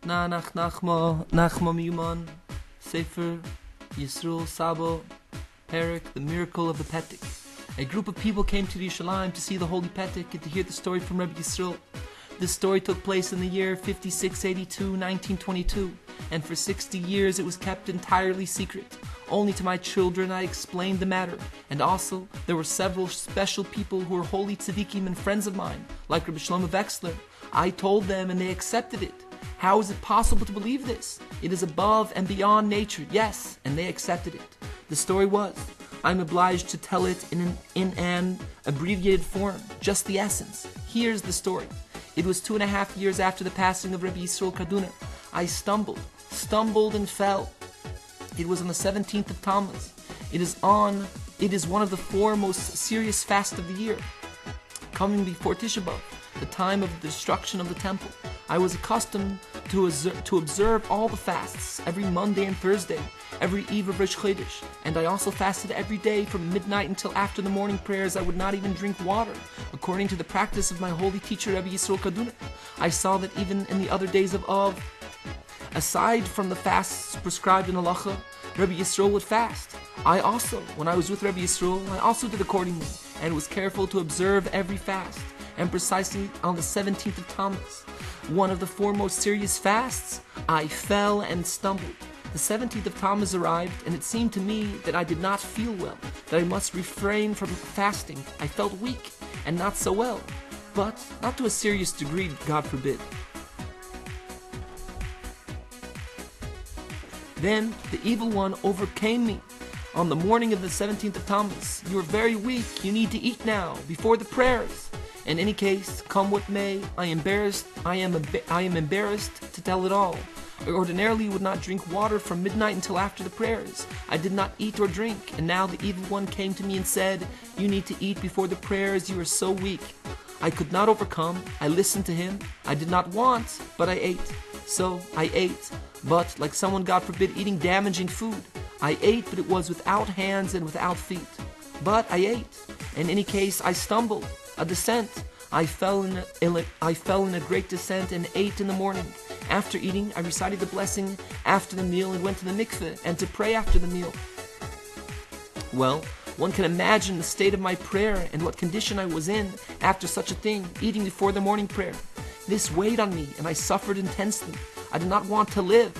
Nachma Sefer Yisroel Saba Perik, the miracle of the petek. A group of people came to Yerushalayim to see the holy petek and to hear the story from Rabbi Yisroel. This story took place in the year 5682, 1922, and for 60 years it was kept entirely secret. Only to my children I explained the matter, and also there were several special people who were holy tzaddikim and friends of mine, like Rabbi Shlomo Wexler. I told them and they accepted it. How is it possible to believe this? It is above and beyond nature, yes, and they accepted it. The story was, I'm obliged to tell it in an abbreviated form, just the essence. Here's the story. It was 2.5 years after the passing of Rabbi Yisroel Karduner. I stumbled and fell. It was on the 17th of Tammuz. It is one of the 4 most serious fasts of the year, coming before Tisha B'Av, the time of the destruction of the temple. I was accustomed to observe all the fasts, every Monday and Thursday, every eve of Rosh Chodesh, and I also fasted every day from midnight until after the morning prayers. I would not even drink water, according to the practice of my holy teacher Rabbi Yisroel Karduner. I saw that even in the other days of Av, aside from the fasts prescribed in halacha, Rabbi Yisroel would fast. I also, when I was with Rabbi Yisroel, I also did accordingly, and was careful to observe every fast, and precisely on the 17th of Tammuz, one of the 4 most serious fasts, I fell and stumbled. The 17th of Tammuz arrived, and it seemed to me that I did not feel well, that I must refrain from fasting. I felt weak and not so well, but not to a serious degree, God forbid. Then the evil one overcame me. On the morning of the 17th of Tammuz, you are very weak, you need to eat now, before the prayers. In any case, come what may, I am embarrassed to tell it all. I ordinarily would not drink water from midnight until after the prayers. I did not eat or drink, and now the evil one came to me and said, you need to eat before the prayers, you are so weak. I could not overcome, I listened to him. I did not want, but I ate. So I ate, but like someone, God forbid, eating damaging food. I ate, but it was without hands and without feet. But I ate. In any case, I stumbled. A descent. I fell in a great descent and ate in the morning. After eating, I recited the blessing after the meal and went to the mikveh and to pray after the meal. Well, one can imagine the state of my prayer and what condition I was in after such a thing, eating before the morning prayer. This weighed on me and I suffered intensely. I did not want to live.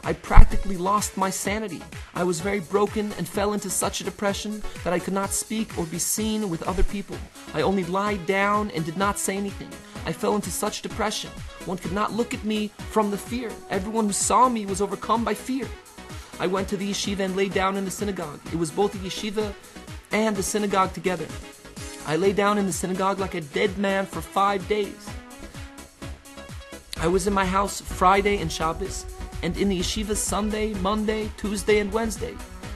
I practically lost my sanity. I was very broken and fell into such a depression that I could not speak or be seen with other people. I only lied down and did not say anything. I fell into such depression. One could not look at me from the fear. Everyone who saw me was overcome by fear. I went to the yeshiva and lay down in the synagogue. It was both the yeshiva and the synagogue together. I lay down in the synagogue like a dead man for 5 days. I was in my house Friday and Shabbos, and in the yeshiva Sunday, Monday, Tuesday, and Wednesday.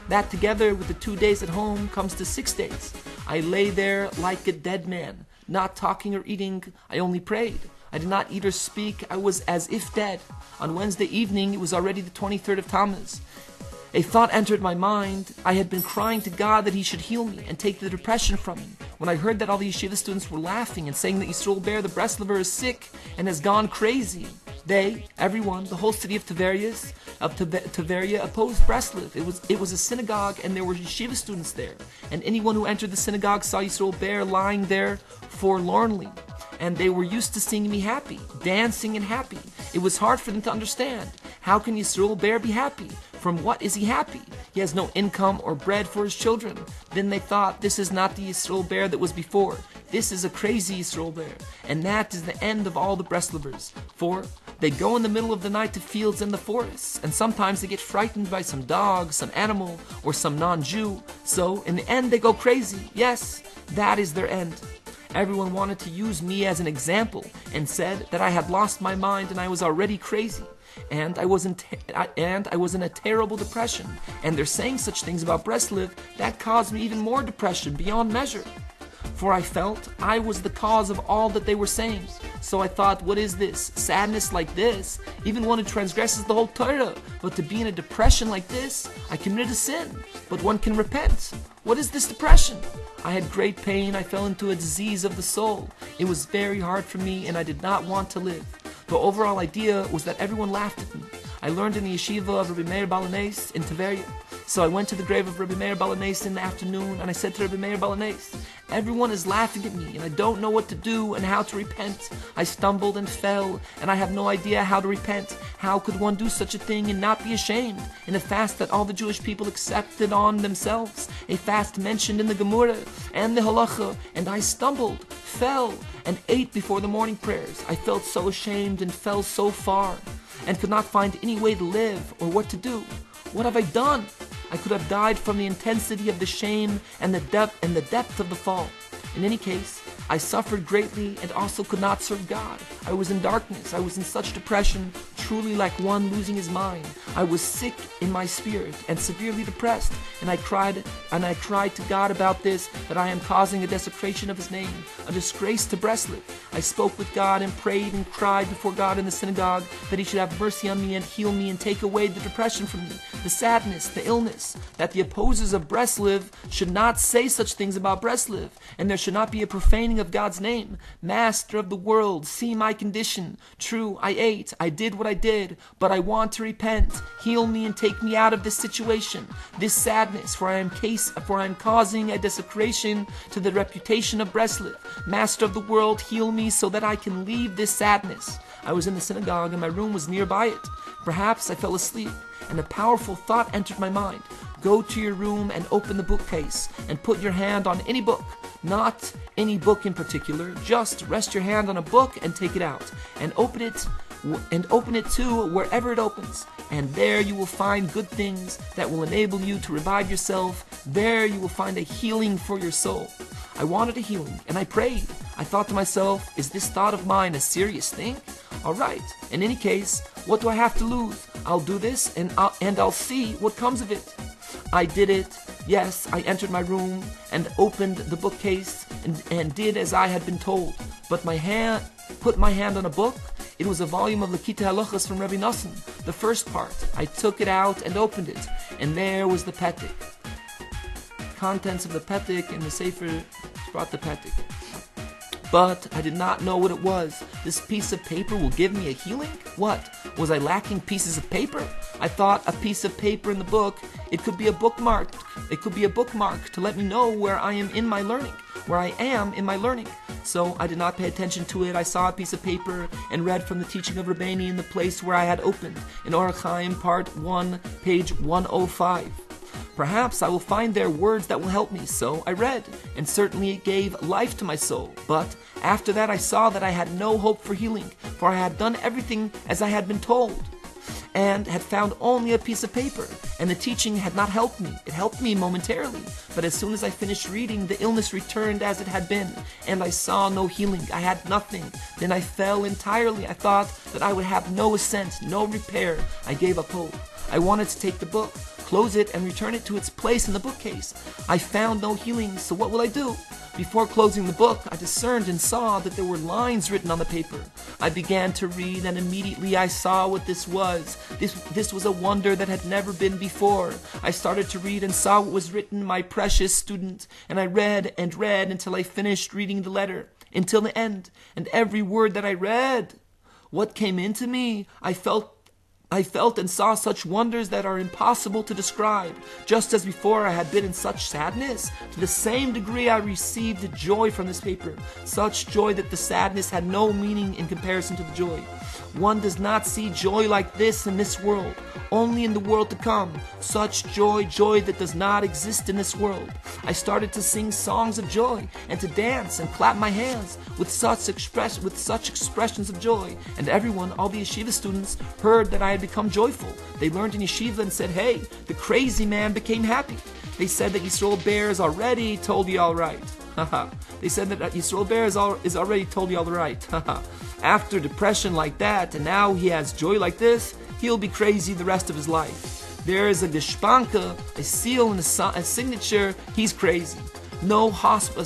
That together with the 2 days at home comes to 6 days. I lay there like a dead man, not talking or eating. I only prayed. I did not eat or speak. I was as if dead. On Wednesday evening, it was already the 23rd of Tammuz. A thought entered my mind. I had been crying to God that he should heal me and take the depression from me. When I heard that all the yeshiva students were laughing and saying that Yisroel Ber, the Breslover, is sick and has gone crazy, everyone, the whole city of Tveria opposed Breslov. It was a synagogue and there were yeshiva students there. And anyone who entered the synagogue saw Yisroel Ber lying there forlornly. And they were used to seeing me happy, dancing and happy. It was hard for them to understand. How can Yisroel Ber be happy? From what is he happy? He has no income or bread for his children. Then they thought, this is not the Yisroel Ber that was before. This is a crazy Yisroel Ber. And that is the end of all the Breslovers. For they go in the middle of the night to fields and the forests, and sometimes they get frightened by some dog, some animal, or some non-Jew. So in the end they go crazy. Yes, that is their end. Everyone wanted to use me as an example and said that I had lost my mind and I was already crazy. And I was in a terrible depression. And they're saying such things about Breslov that caused me even more depression beyond measure. For I felt I was the cause of all that they were saying. So I thought, what is this? Sadness like this? Even one who transgresses the whole Torah. But to be in a depression like this, I committed a sin. But one can repent. What is this depression? I had great pain. I fell into a disease of the soul. It was very hard for me and I did not want to live. The overall idea was that everyone laughed at me. I learned in the yeshiva of Rabbi Meir Balanes in Tveria. So I went to the grave of Rabbi Meir Balanes in the afternoon, and I said to Rabbi Meir Balanes, everyone is laughing at me, and I don't know what to do and how to repent. I stumbled and fell, and I have no idea how to repent. How could one do such a thing and not be ashamed? In a fast that all the Jewish people accepted on themselves, a fast mentioned in the Gemara and the Halacha, and I stumbled, fell, and ate before the morning prayers. I felt so ashamed and fell so far, and could not find any way to live or what to do. What have I done? I could have died from the intensity of the shame and the depth of the fall. In any case, I suffered greatly and also could not serve God. I was in darkness. I was in such depression, truly like one losing his mind. I was sick in my spirit and severely depressed, and I cried to God about this, that I am causing a desecration of his name, a disgrace to Breslov. I spoke with God and prayed and cried before God in the synagogue that he should have mercy on me and heal me and take away the depression from me, the sadness, the illness, that the opposers of Breslov should not say such things about Breslov, and there should not be a profaning of God's name. Master of the world, see my condition. True, I ate, I did what I did, but I want to repent. Heal me and take me out of this situation, this sadness, for I am causing a desecration to the reputation of Breslov. Master of the world, heal me so that I can leave this sadness. I was in the synagogue and my room was nearby it. Perhaps I fell asleep, and a powerful thought entered my mind. Go to your room and open the bookcase and put your hand on any book. Not any book in particular, just rest your hand on a book and take it out, and open it to wherever it opens. And there you will find good things that will enable you to revive yourself. There you will find a healing for your soul. I wanted a healing, and I prayed. I thought to myself, is this thought of mine a serious thing? All right, in any case, what do I have to lose? I'll do this, and I'll see what comes of it. I did it. Yes, I entered my room and opened the bookcase and did as I had been told. But put my hand on a book. It was a volume of Lekita Halachas from Rabbi Nosson, the first part. I took it out and opened it, and there was the petek. Contents of the petek, and the Sefer brought the petek. But I did not know what it was. This piece of paper will give me a healing? What? Was I lacking pieces of paper? I thought a piece of paper in the book, it could be a bookmark. It could be a bookmark to let me know where I am in my learning. So I did not pay attention to it. I saw a piece of paper and read from the teaching of Rבינו in the place where I had opened, in Orach part 1, page 105. Perhaps I will find there words that will help me. So I read, and certainly it gave life to my soul. But after that I saw that I had no hope for healing, for I had done everything as I had been told, and had found only a piece of paper, and the teaching had not helped me. It helped me momentarily, but as soon as I finished reading, the illness returned as it had been, and I saw no healing. I had nothing. Then I fell entirely. I thought that I would have no ascent, no repair. I gave up hope. I wanted to take the book, close it, and return it to its place in the bookcase. I found no healing, so what will I do? Before closing the book, I discerned and saw that there were lines written on the paper. I began to read, and immediately I saw what this was. This was a wonder that had never been before. I started to read and saw what was written, my precious student, and I read and read until I finished reading the letter, until the end, and every word that I read. What came into me? I felt and saw such wonders that are impossible to describe. Just as before I had been in such sadness, to the same degree I received joy from this paper. Such joy that the sadness had no meaning in comparison to the joy. One does not see joy like this in this world, only in the world to come. Such joy that does not exist in this world. I started to sing songs of joy and to dance and clap my hands with such expressions of joy. And everyone, all the yeshiva students, heard that I had become joyful. They learned in yeshiva and said, hey, the crazy man became happy. They said that Yisroel Bear has already told you all right. They said that Yisroel Bear is already told you all right. After depression like that, and now he has joy like this, he'll be crazy the rest of his life. There is a geshpanka, a seal, and a signature. He's crazy. No hospital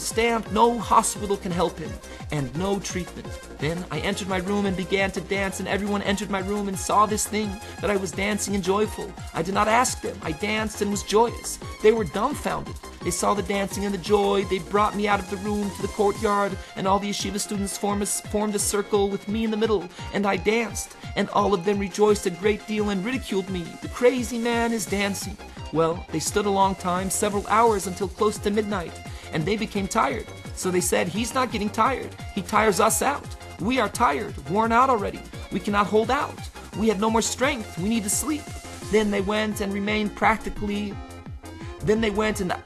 can help him, and no treatment. Then I entered my room and began to dance, and everyone entered my room and saw this thing, that I was dancing and joyful. I did not ask them. I danced and was joyous. They were dumbfounded. They saw the dancing and the joy. They brought me out of the room to the courtyard, and all the yeshiva students formed a circle with me in the middle, and I danced, and all of them rejoiced a great deal and ridiculed me. The crazy man is dancing. Well, they stood a long time, several hours, until close to midnight, and they became tired. So they said, he's not getting tired. He tires us out. We are tired, worn out already. We cannot hold out. We have no more strength. We need to sleep. Then they went and remained practically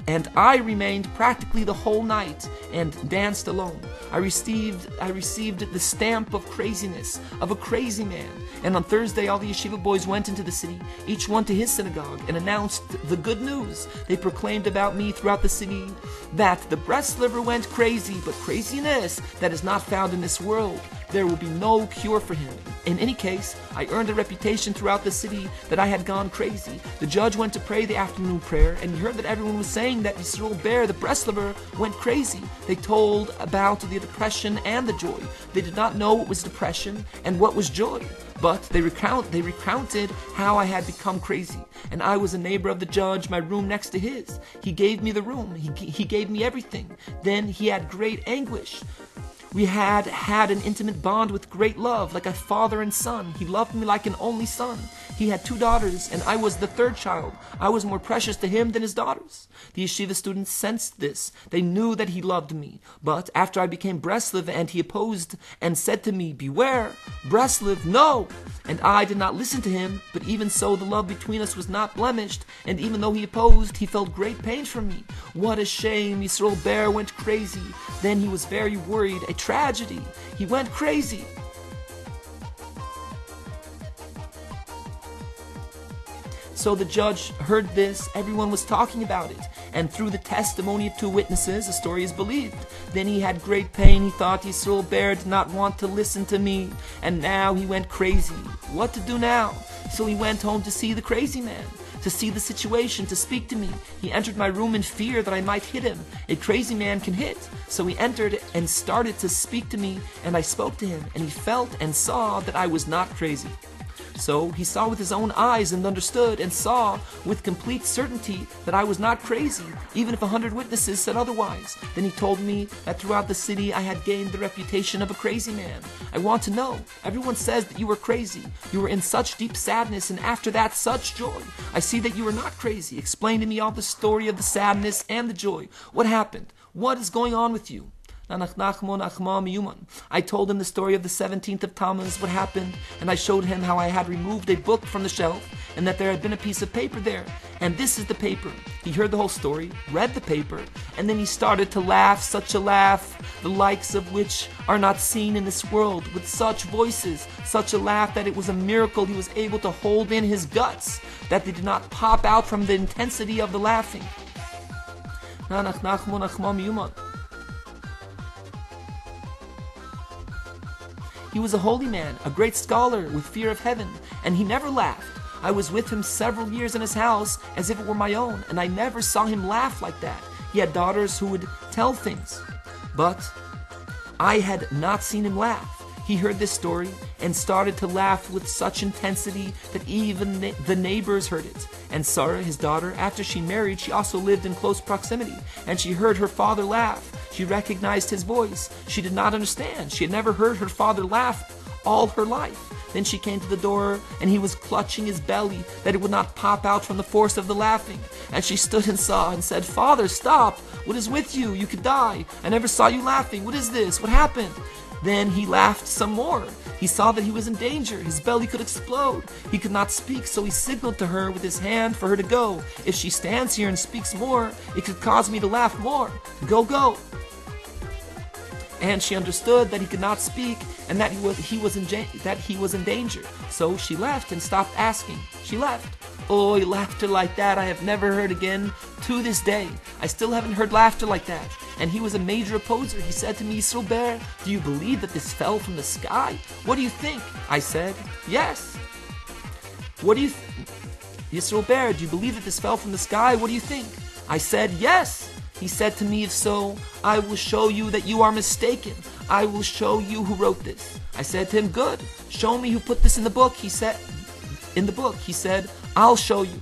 and I remained practically the whole night and danced alone. I received the stamp of craziness, of a crazy man. And on Thursday, all the yeshiva boys went into the city, each one to his synagogue, and announced the good news. They proclaimed about me throughout the city that the Breslover went crazy, but craziness that is not found in this world. There will be no cure for him. In any case, I earned a reputation throughout the city that I had gone crazy. The judge went to pray the afternoon prayer, and he heard that everyone was saying that yisroel, the Breslover, went crazy. They told about the depression and the joy. They did not know what was depression and what was joy, but they recounted how I had become crazy. And I was a neighbor of the judge, my room next to his. He gave me the room. He gave me everything. Then he had great anguish. We had an intimate bond with great love, like a father and son. He loved me like an only son. He had 2 daughters, and I was the 3rd child. I was more precious to him than his daughters. The yeshiva students sensed this. They knew that he loved me. But after I became Breslov, and he opposed and said to me, "Beware, Breslov, no!" And I did not listen to him, but even so the love between us was not blemished, and even though he opposed, he felt great pain from me. What a shame, yisroel went crazy. Then he was very worried, a tragedy. He went crazy. So the judge heard this, everyone was talking about it, and through the testimony of 2 witnesses, the story is believed. Then he had great pain, he thought yisroel did not want to listen to me, and now he went crazy. What to do now? So he went home to see the crazy man, to see the situation, to speak to me. He entered my room in fear that I might hit him. A crazy man can hit. So he entered and started to speak to me, and I spoke to him, and he felt and saw that I was not crazy. So he saw with his own eyes and understood and saw with complete certainty that I was not crazy, even if 100 witnesses said otherwise. Then he told me that throughout the city I had gained the reputation of a crazy man. I want to know. Everyone says that you were crazy. You were in such deep sadness, and after that such joy. I see that you were not crazy. Explain to me all the story of the sadness and the joy. What happened? What is going on with you? I told him the story of the 17th of Tammuz, what happened, and I showed him how I had removed a book from the shelf, and that there had been a piece of paper there, and this is the paper. He heard the whole story, read the paper, and then he started to laugh, such a laugh, the likes of which are not seen in this world, with such voices, such a laugh that it was a miracle he was able to hold in his guts, that they did not pop out from the intensity of the laughing. He was a holy man, a great scholar with fear of heaven, and he never laughed. I was with him several years in his house as if it were my own, and I never saw him laugh like that. He had daughters who would tell things, but I had not seen him laugh. He heard this story and started to laugh with such intensity that even the neighbors heard it. And Sarah, his daughter, after she married, she also lived in close proximity, and she heard her father laugh. She recognized his voice. She did not understand. She had never heard her father laugh all her life. Then she came to the door, and he was clutching his belly that it would not pop out from the force of the laughing. And she stood and saw and said, "Father, stop! What is with you? You could die. I never saw you laughing. What is this? What happened?" Then he laughed some more. He saw that he was in danger. His belly could explode. He could not speak, so he signaled to her with his hand for her to go. If she stands here and speaks more, it could cause me to laugh more. Go, go. And she understood that he could not speak and that he was in danger. So she left and stopped asking. She left. Oh, laughter like that I have never heard again to this day. I still haven't heard laughter like that. And he was a major opposer. He said to me, "yisroel, do you believe that this fell from the sky? What do you think?" I said, "Yes." "What do you yisroel, do you believe that this fell from the sky? What do you think?" I said, "Yes." He said to me, "If so, I will show you that you are mistaken. I will show you who wrote this." I said to him, "Good. Show me who put this in the book." He said, "I'll show you."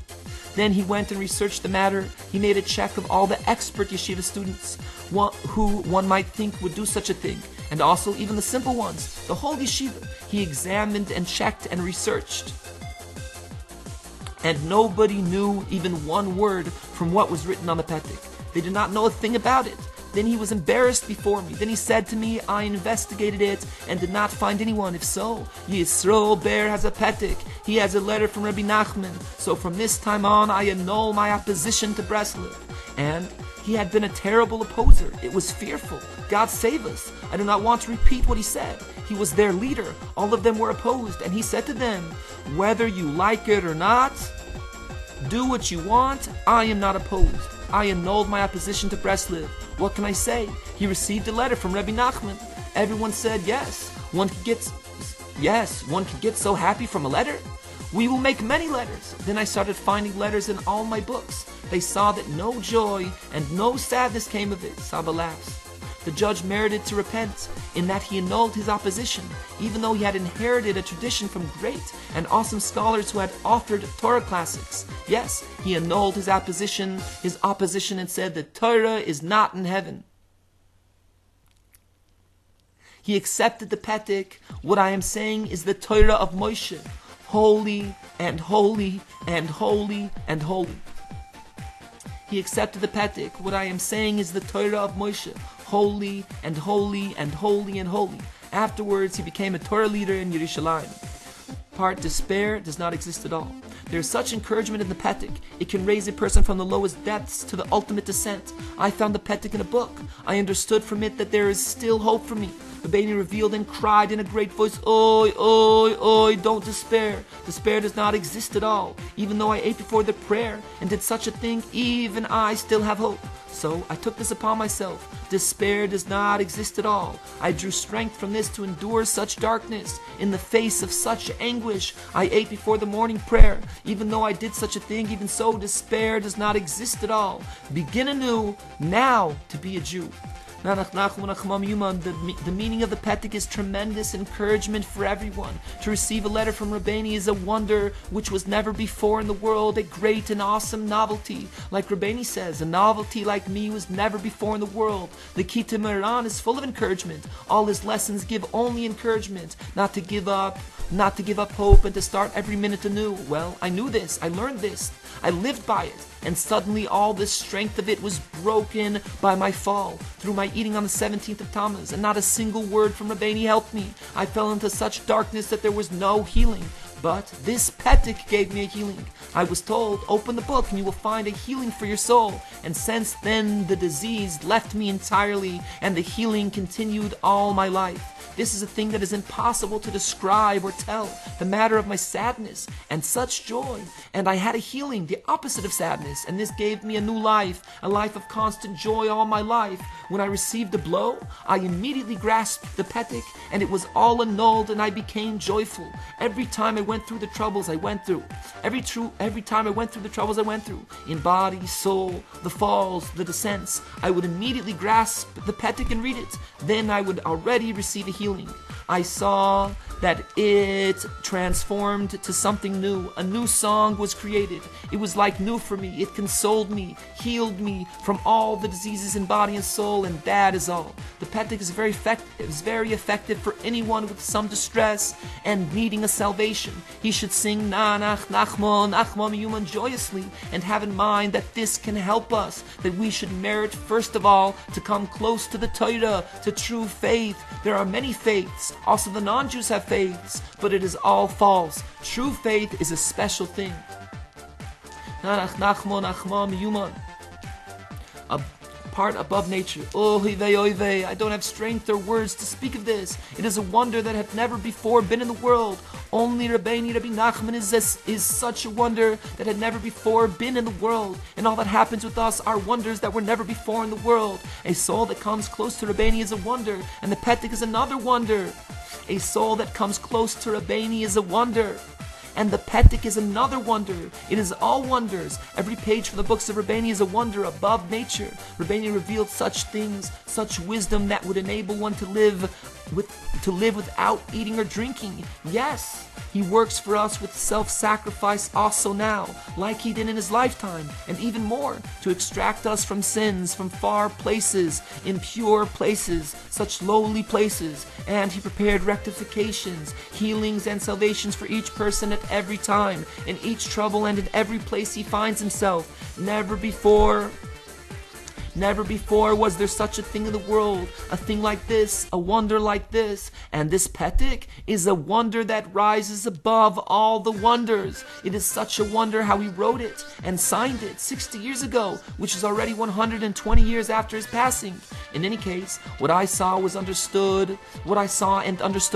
Then he went and researched the matter. He made a check of all the expert yeshiva students who one might think would do such a thing, and also even the simple ones, the whole yeshiva. He examined and checked and researched. And nobody knew even one word from what was written on the petek. They did not know a thing about it. Then he was embarrassed before me. Then he said to me, I investigated it and did not find anyone. If so, Yisroel has a petek. He has a letter from Rabbi Nachman. So from this time on, I annul my opposition to Breslov. And he had been a terrible opposer. It was fearful. God save us. I do not want to repeat what he said. He was their leader. All of them were opposed. And he said to them, whether you like it or not, do what you want. I am not opposed. I annulled my opposition to Breslov. What can I say? He received a letter from Rabbi Nachman. Everyone said yes. One could get so happy from a letter. We will make many letters. Then I started finding letters in all my books. They saw that no joy and no sadness came of it. Saba laughs. The judge merited to repent in that he annulled his opposition, even though he had inherited a tradition from great and awesome scholars who had authored Torah classics. Yes, he annulled his opposition and said that Torah is not in heaven. He accepted the petek. What I am saying is the Torah of Moshe, holy and holy and holy and holy. He accepted the petek. What I am saying is the Torah of Moshe, holy and holy and holy and holy. Afterwards, he became a Torah leader in Yerushalayim. Part despair does not exist at all. There is such encouragement in the petek. It can raise a person from the lowest depths to the ultimate descent. I found the petek in a book. I understood from it that there is still hope for me. Rבינו revealed and cried in a great voice, Oi, oi, oi, don't despair. Despair does not exist at all. Even though I ate before the prayer and did such a thing, even I still have hope. So I took this upon myself. Despair does not exist at all. I drew strength from this to endure such darkness. In the face of such anguish, I ate before the morning prayer. Even though I did such a thing, even so, despair does not exist at all. Begin anew, now, to be a Jew. The meaning of the petek is tremendous encouragement for everyone. To receive a letter from Rבינו is a wonder which was never before in the world, a great and awesome novelty. Like Rבינו says, a novelty like me was never before in the world. The Kita Moran is full of encouragement. All his lessons give only encouragement, not to give up hope and to start every minute anew. Well, I knew this, I learned this, I lived by it. And suddenly all the strength of it was broken by my fall, through my eating on the 17th of Tammuz, and not a single word from Rבינו helped me. I fell into such darkness that there was no healing. But this petek gave me a healing. I was told, open the book and you will find a healing for your soul. And since then the disease left me entirely, and the healing continued all my life. This is a thing that is impossible to describe or tell, the matter of my sadness and such joy. And I had a healing, the opposite of sadness, and this gave me a new life, a life of constant joy all my life. When I received the blow, I immediately grasped the petek, and it was all annulled, and I became joyful. Every time I went through the troubles I went through, every time I went through the troubles I went through, in body, soul, the falls, the descents, I would immediately grasp the petek and read it. Then I would already receive a healing. I saw that it transformed to something new. A new song was created. It was like new for me. It consoled me, healed me from all the diseases in body and soul, and that is all. The petek is very effective for anyone with some distress and needing a salvation. He should sing Nanach, Nachmon, Nachmon, Yuman joyously, and have in mind that this can help us, that we should merit first of all to come close to the Torah, to true faith. There are many faiths. Also the non-Jews have faiths, but it is all false. True faith is a special thing. A part above nature. I don't have strength or words to speak of this. It is a wonder that had never before been in the world. Only Rabbi Nachman is such a wonder that had never before been in the world. And all that happens with us are wonders that were never before in the world. A soul that comes close to Rבינו is a wonder, and the petek is another wonder. A soul that comes close to Rבינו is a wonder, and the petek is another wonder. It is all wonders. Every page from the books of Rבינו is a wonder above nature. Rבינו revealed such things, such wisdom that would enable one to live to live without eating or drinking. Yes, he works for us with self-sacrifice also now, like he did in his lifetime, and even more, to extract us from sins, from far places, impure places, such lowly places, and he prepared rectifications, healings, and salvations for each person at every time, in each trouble and in every place he finds himself. Never before was there such a thing in the world, a thing like this, a wonder like this. And this petek is a wonder that rises above all the wonders. It is such a wonder how he wrote it and signed it 60 years ago, which is already 120 years after his passing. In any case, what I saw and understood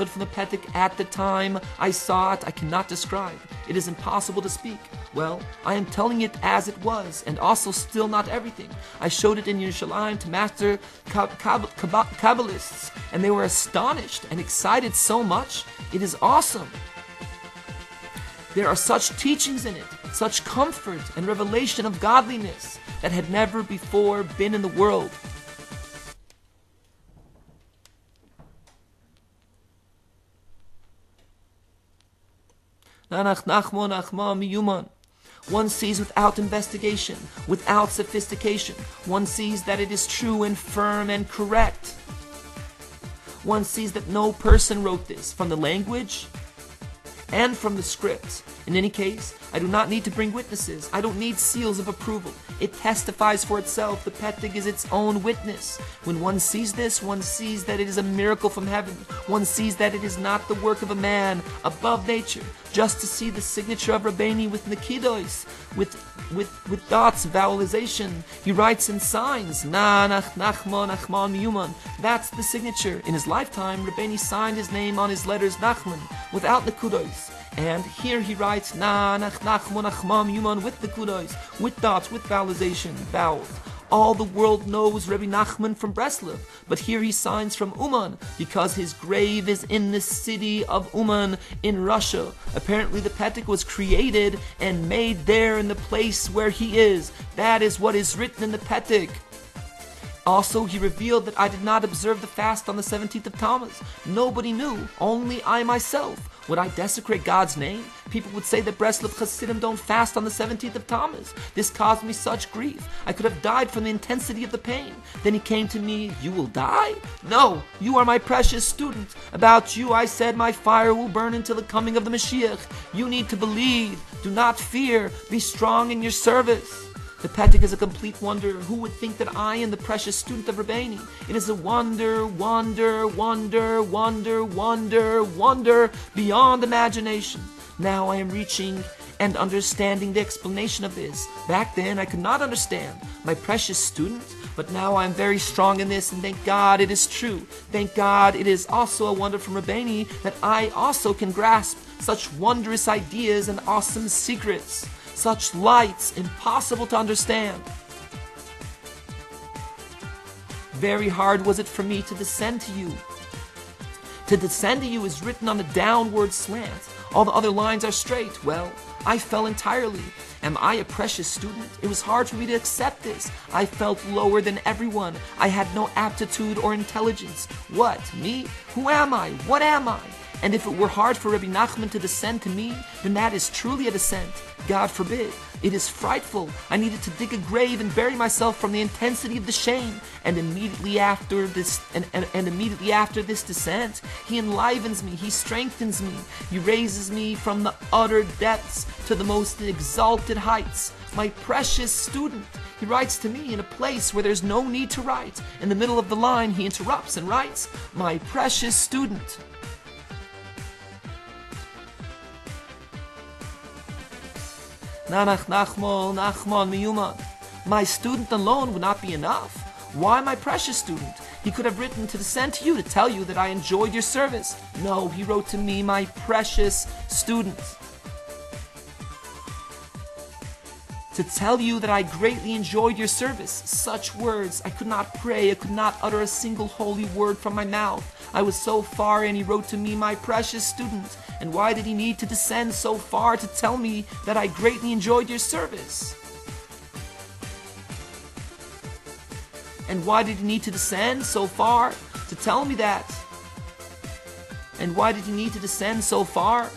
from the petek at the time I saw it, I cannot describe. It is impossible to speak. Well, I am telling it as it was, and also still not everything. I showed it in Yerushalayim to master Kabbalists, and they were astonished and excited so much. It is awesome. There are such teachings in it, such comfort and revelation of godliness that had never before been in the world. One sees without investigation, without sophistication. One sees that it is true and firm and correct. One sees that no person wrote this, from the language and from the script. In any case, I do not need to bring witnesses. I don't need seals of approval. It testifies for itself. The petek is its own witness. When one sees this, one sees that it is a miracle from heaven. One sees that it is not the work of a man above nature. Just to see the signature of Rבינו with nikidos, with dots, vowelization. He writes in signs. That's the signature. In his lifetime, Rבינו signed his name on his letters Nachman, without nikudos. And here he writes with nikudos, with dots, with vowelization, vowels. All the world knows Rabbi Nachman from Breslov, but here he signs from Uman because his grave is in the city of Uman in Russia. Apparently the petek was created and made there in the place where he is. That is what is written in the petek. Also, he revealed that I did not observe the fast on the 17th of Tammuz. Nobody knew, only I myself. Would I desecrate God's name? People would say that Breslov Hasidim don't fast on the 17th of Tammuz. This caused me such grief. I could have died from the intensity of the pain. Then he came to me, "You will die? No, you are my precious student. About you I said my fire will burn until the coming of the Mashiach. You need to believe. Do not fear. Be strong in your service." The petek is a complete wonder. Who would think that I am the precious student of Rבינו? It is a wonder, wonder, wonder, wonder, wonder, wonder beyond imagination. Now I am reaching and understanding the explanation of this. Back then I could not understand. My precious student, but now I am very strong in this, and thank God it is true. Thank God it is also a wonder from Rבינו that I also can grasp such wondrous ideas and awesome secrets. Such lights, impossible to understand. Very hard was it for me to descend to you. To descend to you is written on a downward slant. All the other lines are straight. Well, I fell entirely. Am I a precious student? It was hard for me to accept this. I felt lower than everyone. I had no aptitude or intelligence. What? Me? Who am I? What am I? And if it were hard for Rabbi Nachman to descend to me, then that is truly a descent. God forbid. It is frightful. I needed to dig a grave and bury myself from the intensity of the shame. And immediately after this, immediately after this descent, he enlivens me. He strengthens me. He raises me from the utter depths to the most exalted heights. My precious student. He writes to me in a place where there's no need to write. In the middle of the line, he interrupts and writes, "My precious student." My student alone would not be enough. Why my precious student? He could have written to send to you to tell you that I enjoyed your service. No, he wrote to me, "My precious student." To tell you that I greatly enjoyed your service. Such words. I could not pray. I could not utter a single holy word from my mouth. I was so far, and he wrote to me, "My precious student." And why did he need to descend so far to tell me that I greatly enjoyed your service? And why did he need to descend so far to tell me that? And why did he need to descend so far?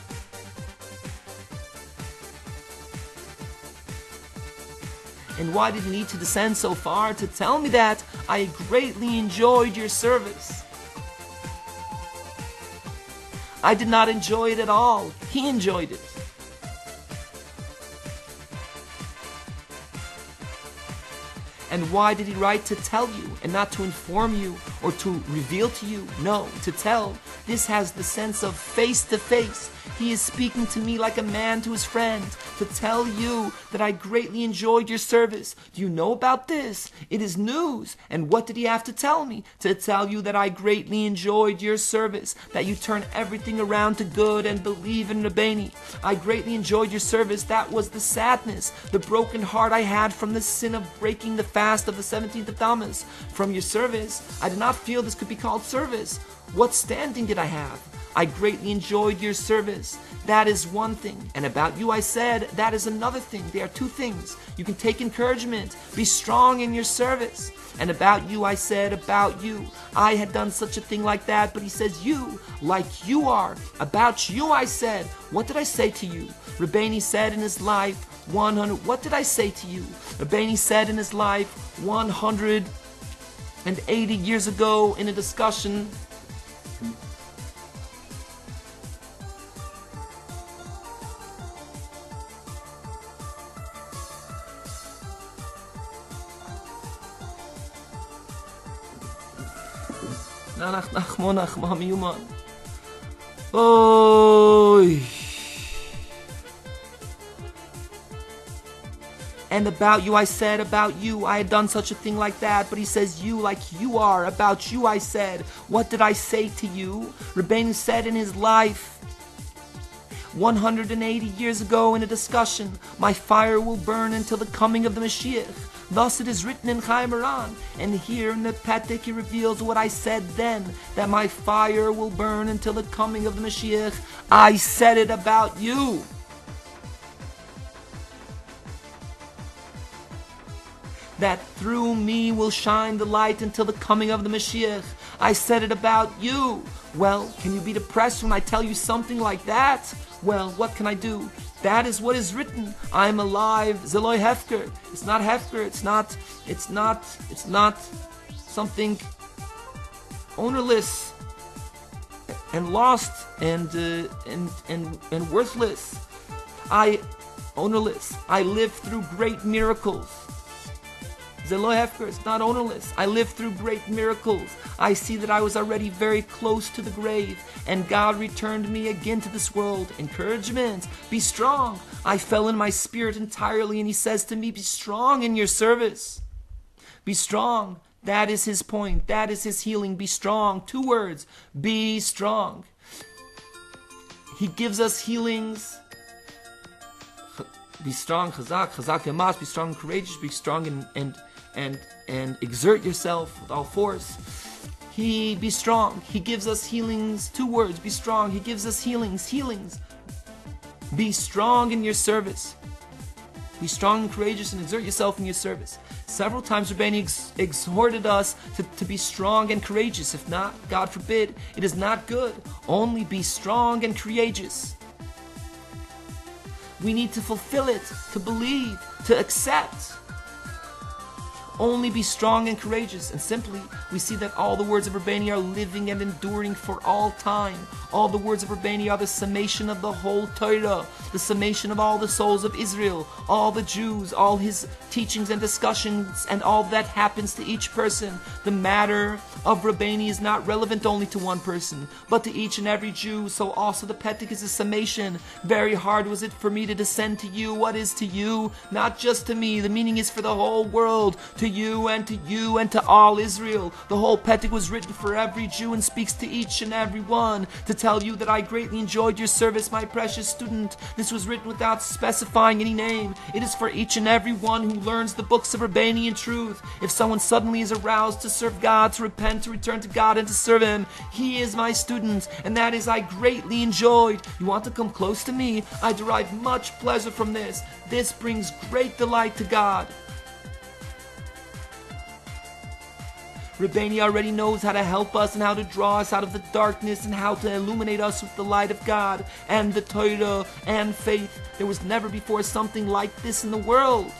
And why did he need to descend so far? To tell me that I greatly enjoyed your service. I did not enjoy it at all. He enjoyed it. And why did he write? To tell you, and not to inform you or to reveal to you. No, to tell. This has the sense of face to face. He is speaking to me like a man to his friend, to tell you that I greatly enjoyed your service. Do you know about this? It is news. And what did he have to tell me? To tell you that I greatly enjoyed your service, that you turn everything around to good and believe in Ribeni. I greatly enjoyed your service. That was the sadness, the broken heart I had from the sin of breaking the fast of the 17th of Tammuz. From your service, I did not feel this could be called service. What standing did I have? I greatly enjoyed your service. That is one thing. And about you I said, that is another thing. They are two things. You can take encouragement. Be strong in your service. And about you I said, about you. I had done such a thing like that, but he says you, like you are. About you I said. What did I say to you? Ribeni said in his life, 100. What did I say to you? Ribeni said in his life, 180 years ago in a discussion. And about you I said, about you, I had done such a thing like that, but he says you, like you are. About you I said, what did I say to you? Ribenu said in his life, 180 years ago in a discussion, my fire will burn until the coming of the Mashiach. Thus it is written in Chai Moran, and here in the petek he reveals what I said then, that my fire will burn until the coming of the Mashiach. I said it about you. That through me will shine the light until the coming of the Mashiach. I said it about you. Well, can you be depressed when I tell you something like that? Well, what can I do? That is what is written. I am alive. Zeloi hefker. It's not hefker. It's not something ownerless and lost and worthless. Ownerless. I live through great miracles. Zeloi hefker. It's not ownerless. I live through great miracles. I see that I was already very close to the grave, and God returned me again to this world. Encouragement. Be strong. I fell in my spirit entirely, and he says to me, be strong in your service. Be strong. That is his point. That is his healing. Be strong. 2 words. Be strong. He gives us healings. Be strong, chazak, chazak yamas. Be strong and courageous. Be strong and exert yourself with all force. Be strong. He gives us healings. 2 words. Be strong. He gives us healings. Be strong in your service. Be strong and courageous and exert yourself in your service. Several times Ribeni exhorted us to be strong and courageous. If not, God forbid, it is not good. Only be strong and courageous. We need to fulfill it, to believe, to accept. Only be strong and courageous. And simply, we see that all the words of Ribeni are living and enduring for all time. All the words of Ribeni are the summation of the whole Torah, the summation of all the souls of Israel, all the Jews, all his teachings and discussions, and all that happens to each person. The matter of Ribeni is not relevant only to one person, but to each and every Jew. So also the petek is a summation. Very hard was it for me to descend to you. What is to you? Not just to me. The meaning is for the whole world. To you and to all Israel. The whole petek was written for every Jew and speaks to each and every one. To tell you that I greatly enjoyed your service, my precious student. This was written without specifying any name. It is for each and every one who learns the books of Ribeni in truth. If someone suddenly is aroused to serve God, to repent, to return to God, and to serve him, he is my student, and that is I greatly enjoyed. You want to come close to me? I derive much pleasure from this. This brings great delight to God. Rabbeinu already knows how to help us and how to draw us out of the darkness and how to illuminate us with the light of God and the Torah and faith. There was never before something like this in the world.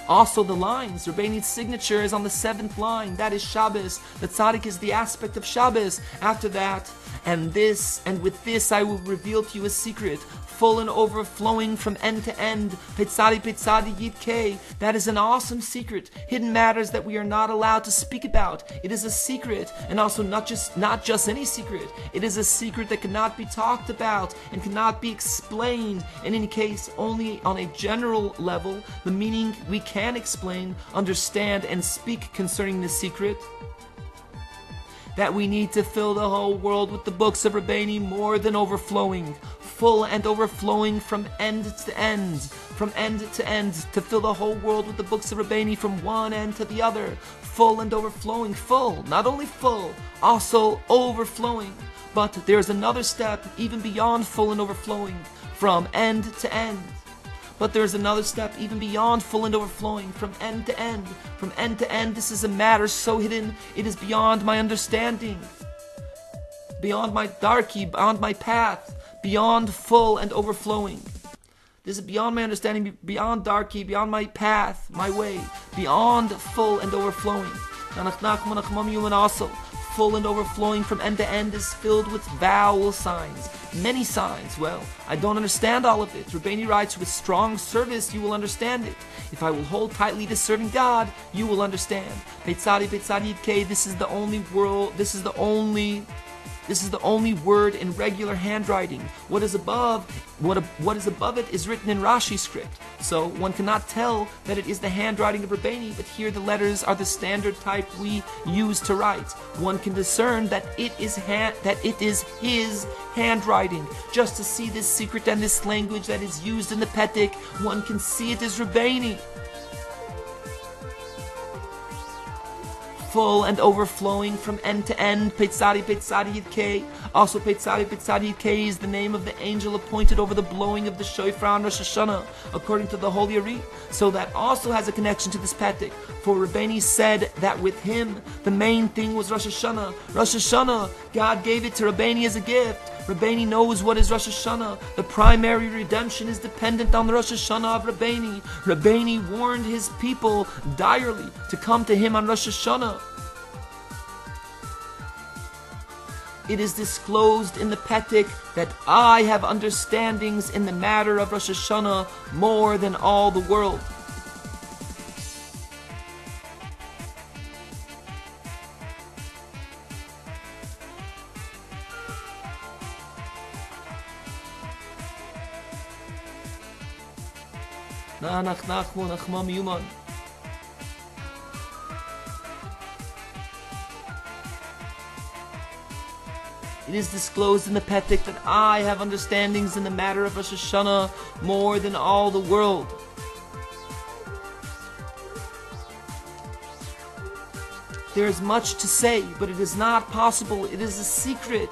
Also the lines, Rabbeinu's signature is on the 7th line, that is Shabbos. The tzaddik is the aspect of Shabbos. After that, and with this I will reveal to you a secret, full and overflowing from end to end, petzadi petzadi yitke. That is an awesome secret, hidden matters that we are not allowed to speak about. It is a secret, and also not just any secret. It is a secret that cannot be talked about and cannot be explained. In any case, only on a general level, the meaning we can explain, understand, and speak concerning this secret. That we need to fill the whole world with the books of Rabbeinu more than overflowing, full and overflowing from end to end, to fill the whole world with the books of Rabbeinu from one end to the other, full and overflowing, full, not only full, also overflowing. But there's another step even beyond full and overflowing, from end to end. But there's another step even beyond full and overflowing, from end to end. From end to end, this is a matter so hidden, it is beyond my understanding, beyond my darky, beyond my path, beyond full and overflowing. This is beyond my understanding, beyond darky, beyond my path, my way, beyond full and overflowing. And also, full and overflowing from end to end is filled with vowel signs, many signs. Well, I don't understand all of it. Rabbeinu writes, with strong service you will understand it. If I will hold tightly to serving God, you will understand. Petzadi petzadi yitke, this is the only word in regular handwriting. What is above it is written in Rashi script. So one cannot tell that it is the handwriting of Rabbeinu, but here the letters are the standard type we use to write. One can discern that it is his handwriting. Just to see this secret and this language that is used in the petek, one can see it is Rabbeinu. Full and overflowing from end to end, petzadi petzadi yitke. Also petzadi petzadi yitke is the name of the angel appointed over the blowing of the shofar on Rosh Hashanah, according to the Holy Ari. So that also has a connection to this petek. For Rabbeinu said that with him, the main thing was Rosh Hashanah. Rosh Hashanah, God gave it to Rabbeinu as a gift. Rabbeinu knows what is Rosh Hashanah. The primary redemption is dependent on the Rosh Hashanah of Rabbeinu. Rabbeinu warned his people direly to come to him on Rosh Hashanah. It is disclosed in the petek that I have understandings in the matter of Rosh Hashanah more than all the world. It is disclosed in the petek that I have understandings in the matter of Rosh Hashanah more than all the world. There is much to say, but it is not possible. It is a secret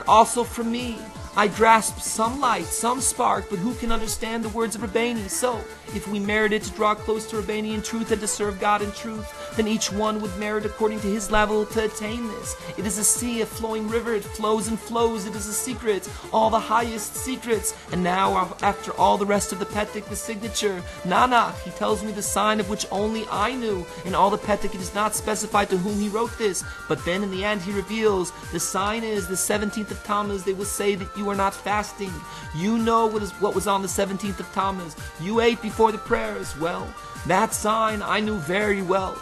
also from me. I grasp some light, some spark, but who can understand the words of Rabbeinu? So, if we merited to draw close to Rabbeinu in truth and to serve God in truth, then each one would merit according to his level to attain this. It is a sea, a flowing river, it flows and flows, it is a secret, all the highest secrets. And now, after all the rest of the petek, the signature, Nanach, he tells me the sign of which only I knew. In all the petek, it is not specified to whom he wrote this, but then in the end he reveals, the sign is the 17th of Tammuz. They will say that you are not fasting. You know what was on the 17th of Tammuz. You ate before the prayers. Well, that sign I knew very well.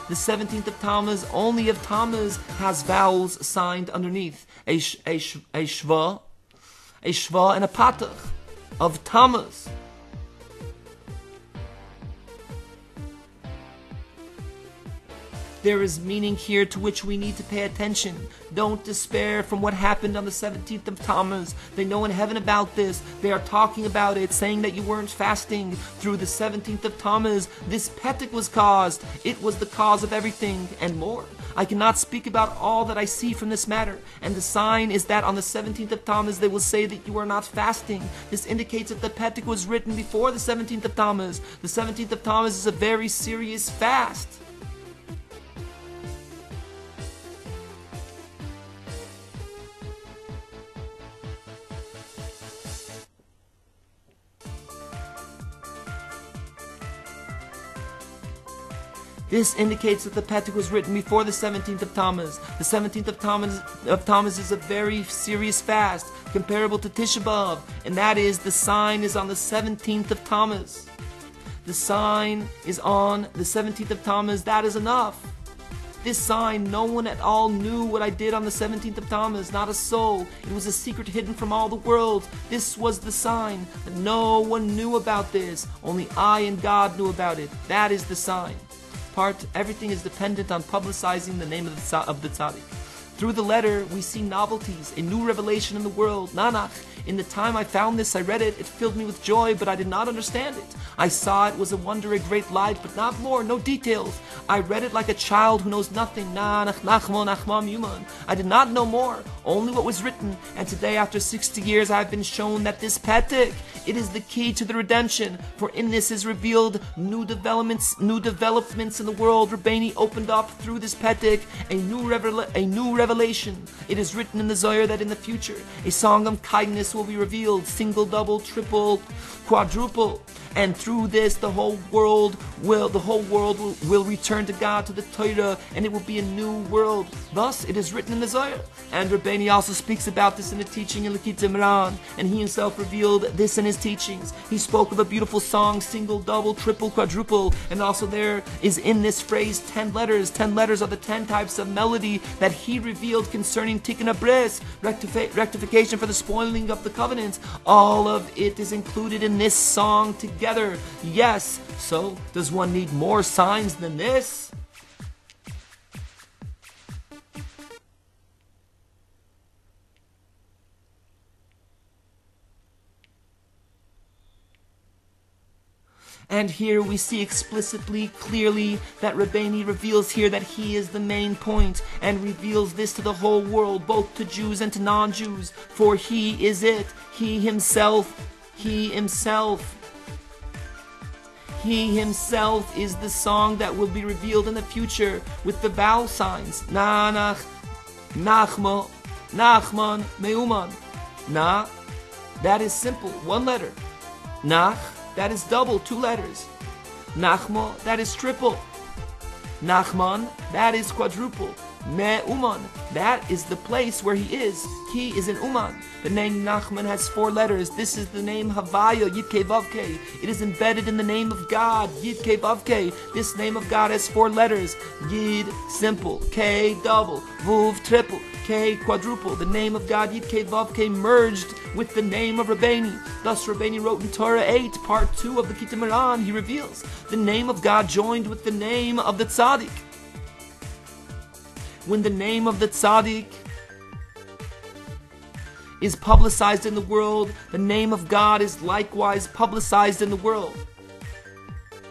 The 17th of Tammuz, only of Tammuz, has vowels signed underneath. A shva, and a petek of Tammuz. There is meaning here to which we need to pay attention. Don't despair from what happened on the 17th of Tammuz. They know in heaven about this. They are talking about it, saying that you weren't fasting. Through the 17th of Tammuz, this petek was caused. It was the cause of everything and more. I cannot speak about all that I see from this matter, and the sign is that on the 17th of Tammuz they will say that you are not fasting. This indicates that the petek was written before the 17th of Tammuz. The 17th of Tammuz is a very serious fast. This indicates that the petek was written before the 17th of Tammuz. The 17th of Tammuz is a very serious fast, comparable to Tisha B'Av, and that is, the sign is on the 17th of Tammuz. The sign is on the 17th of Tammuz. That is enough. This sign, no one at all knew what I did on the 17th of Tammuz, not a soul. It was a secret hidden from all the world. This was the sign, that no one knew about this. Only I and God knew about it. That is the sign. Everything is dependent on publicizing the name of the tzaddik. Through the letter, we see novelties, a new revelation in the world, Nanach. In the time I found this, I read it, it filled me with joy, but I did not understand it. I saw it was a wonder, a great light, but not more, no details. I read it like a child who knows nothing. I did not know more, only what was written, and today, after 60 years, I have been shown that this petek, it is the key to the redemption, for in this is revealed new developments in the world. Rבינו opened up through this petek a new revelation. It is written in the Zohar that in the future, a song of kindness will be revealed, single, double, triple, quadruple, and through this the whole world will return to God, to the Torah, and it will be a new world. Thus it is written in the Zohar. And Rבינו also speaks about this in the teaching in Lekitov, and he himself revealed this in his teachings. He spoke of a beautiful song, single, double, triple, quadruple, and also there is in this phrase 10 letters. 10 letters are the 10 types of melody that he revealed concerning Tikkun HaBris, rectification for the spoiling of the covenants. All of it is included in this song together. Yes, so does one need more signs than this? And here we see explicitly, clearly, that Rבינו reveals here that he is the main point, and reveals this to the whole world, both to Jews and to non-Jews, for he is it, he himself is the song that will be revealed in the future with the vowel signs. Nanach, Nachmo, Nachman, Meuman. Na, that is simple, one letter. Nach, that is double, 2 letters. Nachmo, that is triple. Nachman, that is quadruple. Meuman, that is the place where he is. He is in Uman. The name Nachman has 4 letters. This is the name Havaya, Yid-Kei Vav-Kei. It is embedded in the name of God, Yid-Kei Vav-Kei. This name of God has 4 letters. Yid, simple. Kei, double. Vuv, triple. Kei, quadruple. The name of God, Yid-Kei Vav-Kei, merged with the name of Rבינו. Thus Rבינו wrote in Torah 8, part 2 of the B'kitzur, he reveals the name of God joined with the name of the tzaddik. When the name of the tzaddik is publicized in the world, the name of God is likewise publicized in the world.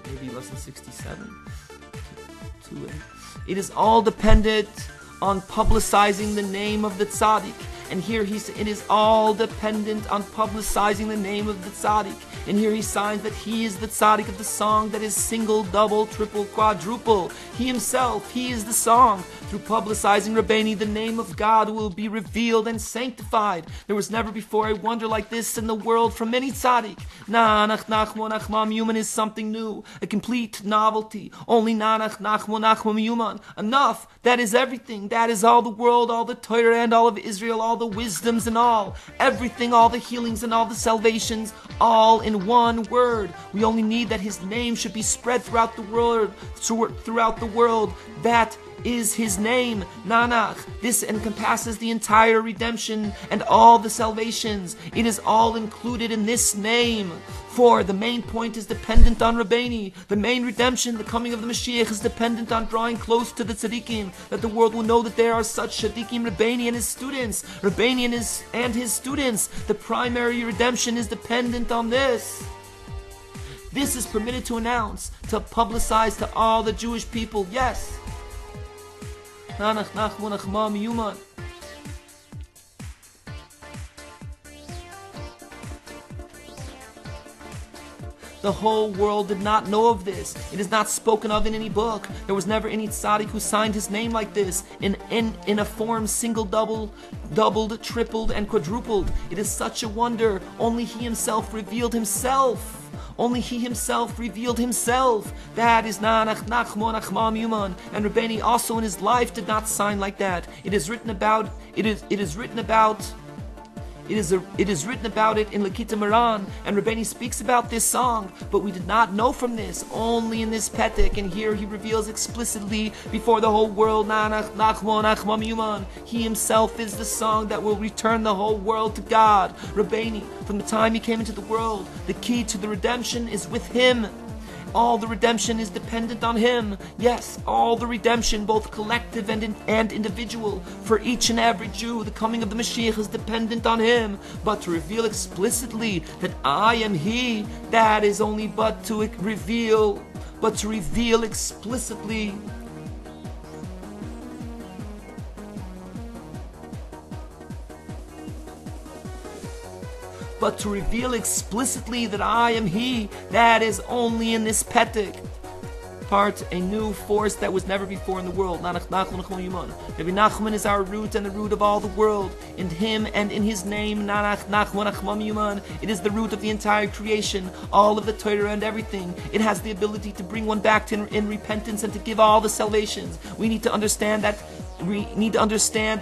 Maybe lesson 67. It is all dependent on publicizing the name of the tzaddik. And here it is all dependent on publicizing the name of the tzaddik. And here he signs that he is the tzaddik of the song that is single, double, triple, quadruple. He himself, he is the song. Through publicizing Rבינו, the name of God will be revealed and sanctified. There was never before a wonder like this in the world from any tzaddik. Nanach, Nachmo, Nachmam, Yuman is something new, a complete novelty. Only Nanach, Nachmo, Nachmam, Yuman. Enough. That is everything. That is all the world, all the Torah and all of Israel, all the wisdoms and all. Everything, all the healings and all the salvations, all in one word. We only need that his name should be spread throughout the world, That is his name, Nanach. This encompasses the entire redemption and all the salvations. It is all included in this name. For the main point is dependent on Rבינו. The main redemption, the coming of the Mashiach, is dependent on drawing close to the tzaddikim, that the world will know that there are such tzaddikim, Rבינו and his students. Rבינו and his students. The primary redemption is dependent on this. This is permitted to announce, to publicize to all the Jewish people, yes. Nanach nachmo nachma miyuman. The whole world did not know of this. It is not spoken of in any book. There was never any tzaddik who signed his name like this, in a form single, doubled, tripled, and quadrupled. It is such a wonder. Only he himself revealed himself. Only he himself revealed himself. That is Nanach Nachmo Nachma Miyuman. And Ribeni also in his life did not sign like that. It is written about it in Lekita Moran, and Ribeni speaks about this song, but we did not know from this, only in this petek, and here he reveals explicitly before the whole world, Nanach Nachmo Nachma Miyuman. He himself is the song that will return the whole world to God. Ribeni, from the time he came into the world, the key to the redemption is with him. All the redemption is dependent on him. Yes, all the redemption, both collective and individual, for each and every Jew, the coming of the Mashiach is dependent on him. But to reveal explicitly that I am he, that is only but to reveal explicitly that I am he, that is only in this petek. Part a new force that was never before in the world. Rabbi Nachman is our root and the root of all the world. In him and in his name, it is the root of the entire creation, all of the Torah and everything. It has the ability to bring one back in repentance and to give all the salvations. We need to understand that. We need to understand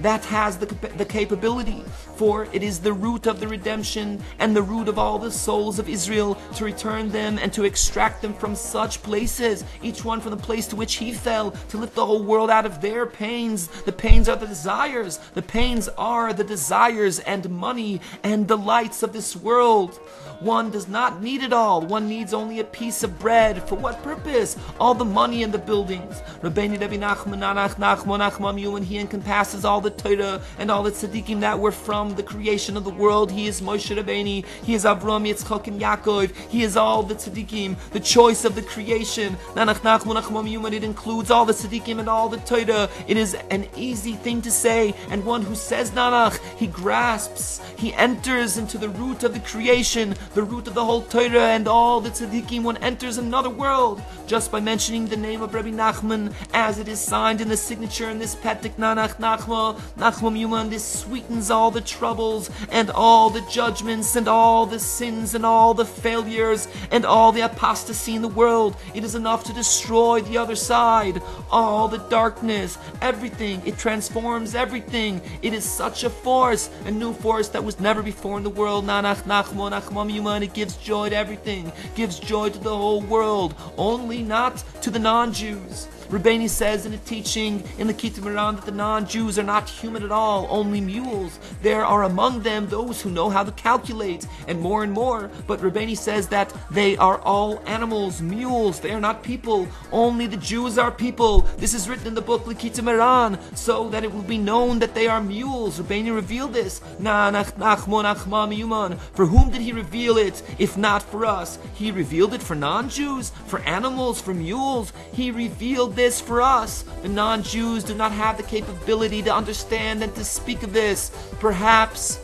that has the capability, for it is the root of the redemption and the root of all the souls of Israel, to return them and to extract them from such places, each one from the place to which he fell, to lift the whole world out of their pains. The pains are the desires. The pains are the desires and money and delights of this world. One does not need it all. One needs only a piece of bread. For what purpose? All the money in the buildings. Rabbeinu Rabbi Nachman, Nanach Nachmo Nachma Miyuman, he encompasses all the Torah and all the tzaddikim that were from the creation of the world. He is Moshe Rabbeinu. He is Avram, Yitzchak, and Yaakov. He is all the tzaddikim, the choice of the creation. Nanach Nachmo Nachma Miyuman, it includes all the tzaddikim and all the Torah. It is an easy thing to say, and one who says Nanach, he grasps, he enters into the root of the creation, the root of the whole Torah and all the tzaddikim. One enters another world just by mentioning the name of Rabbi Nachman as it is signed in the signature in this petek, Nanach Nachma Nachma Miyuman. This sweetens all the troubles and all the judgments and all the sins and all the failures and all the apostasy in the world. It is enough to destroy the other side, all the darkness, everything. It transforms everything. It is such a force, a new force that was never before in the world. Nanach Nachma Nachma Miyuman. It gives joy to everything, gives joy to the whole world, only not to the non-Jews. Ribeni says in a teaching in the Lekita Moran that the non-Jews are not human at all, only mules. There are among them those who know how to calculate, and more, but Ribeni says that they are all animals, mules. They are not people. Only the Jews are people. This is written in the book Lekita Moran, so that it will be known that they are mules. Ribeni revealed this. Nanach Nachmo Nachma Miyuman. For whom did he reveal it, if not for us? He revealed it for non-Jews, for animals, for mules. He revealed this for us. The non-Jews do not have the capability to understand and to speak of this. Perhaps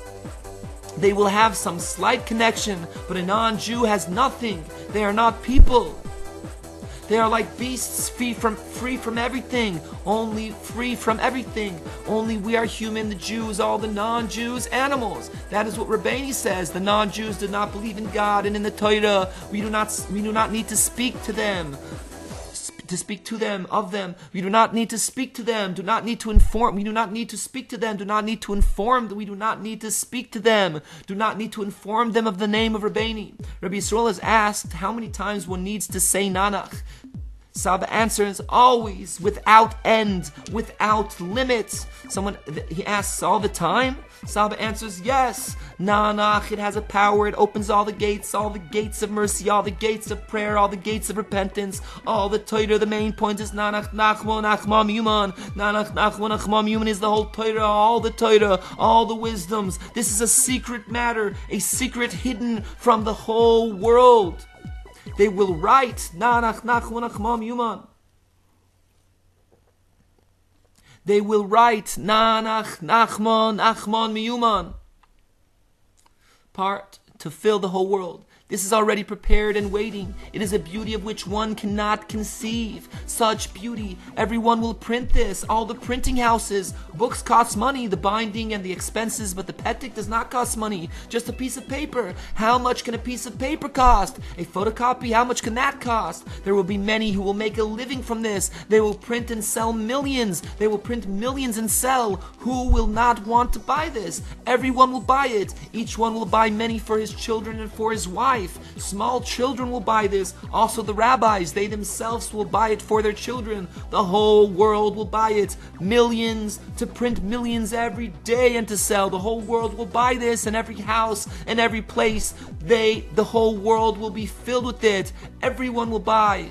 they will have some slight connection, but a non-Jew has nothing. They are not people. They are like beasts, free from everything. Only free from everything. Only we are human, the Jews, all the non-Jews, animals. That is what Ribeni says. The non-Jews do not believe in God and in the Torah. We do not need to speak to them. To speak to them, of them. We do not need to speak to them, do not need to inform. We do not need to speak to them, do not need to inform. We do not need to speak to them, do not need to inform them of the name of Ribeni. Rabbi Yisroel has asked how many times one needs to say Nanach. Saba answers, always, without end, without limits. He asks, all the time? Saba answers, yes. Nanach, it has a power, it opens all the gates of mercy, all the gates of prayer, all the gates of repentance, all the Torah. The main point is Nanach, Nachmo, Nachmam, Yuman. Nanach, Nachmo, Nachmam, Yuman is the whole Torah, all the wisdoms. This is a secret matter, a secret hidden from the whole world. They will write, Nanach, Nachmo, Nachmam, Yuman. They will write, Nanach, Nachmon, Nachmon, Miyuman. Part to fill the whole world. This is already prepared and waiting. It is a beauty of which one cannot conceive. Such beauty. Everyone will print this. All the printing houses. Books cost money, the binding and the expenses, but the petek does not cost money. Just a piece of paper. How much can a piece of paper cost? A photocopy, how much can that cost? There will be many who will make a living from this. They will print and sell millions. They will print millions and sell. Who will not want to buy this? Everyone will buy it. Each one will buy many for his children and for his wife. Small children will buy this. Also the rabbis, they themselves will buy it for their children. The whole world will buy it. Millions, to print millions every day and to sell. The whole world will buy this, and every house and every place, the whole world will be filled with it. Everyone will buy.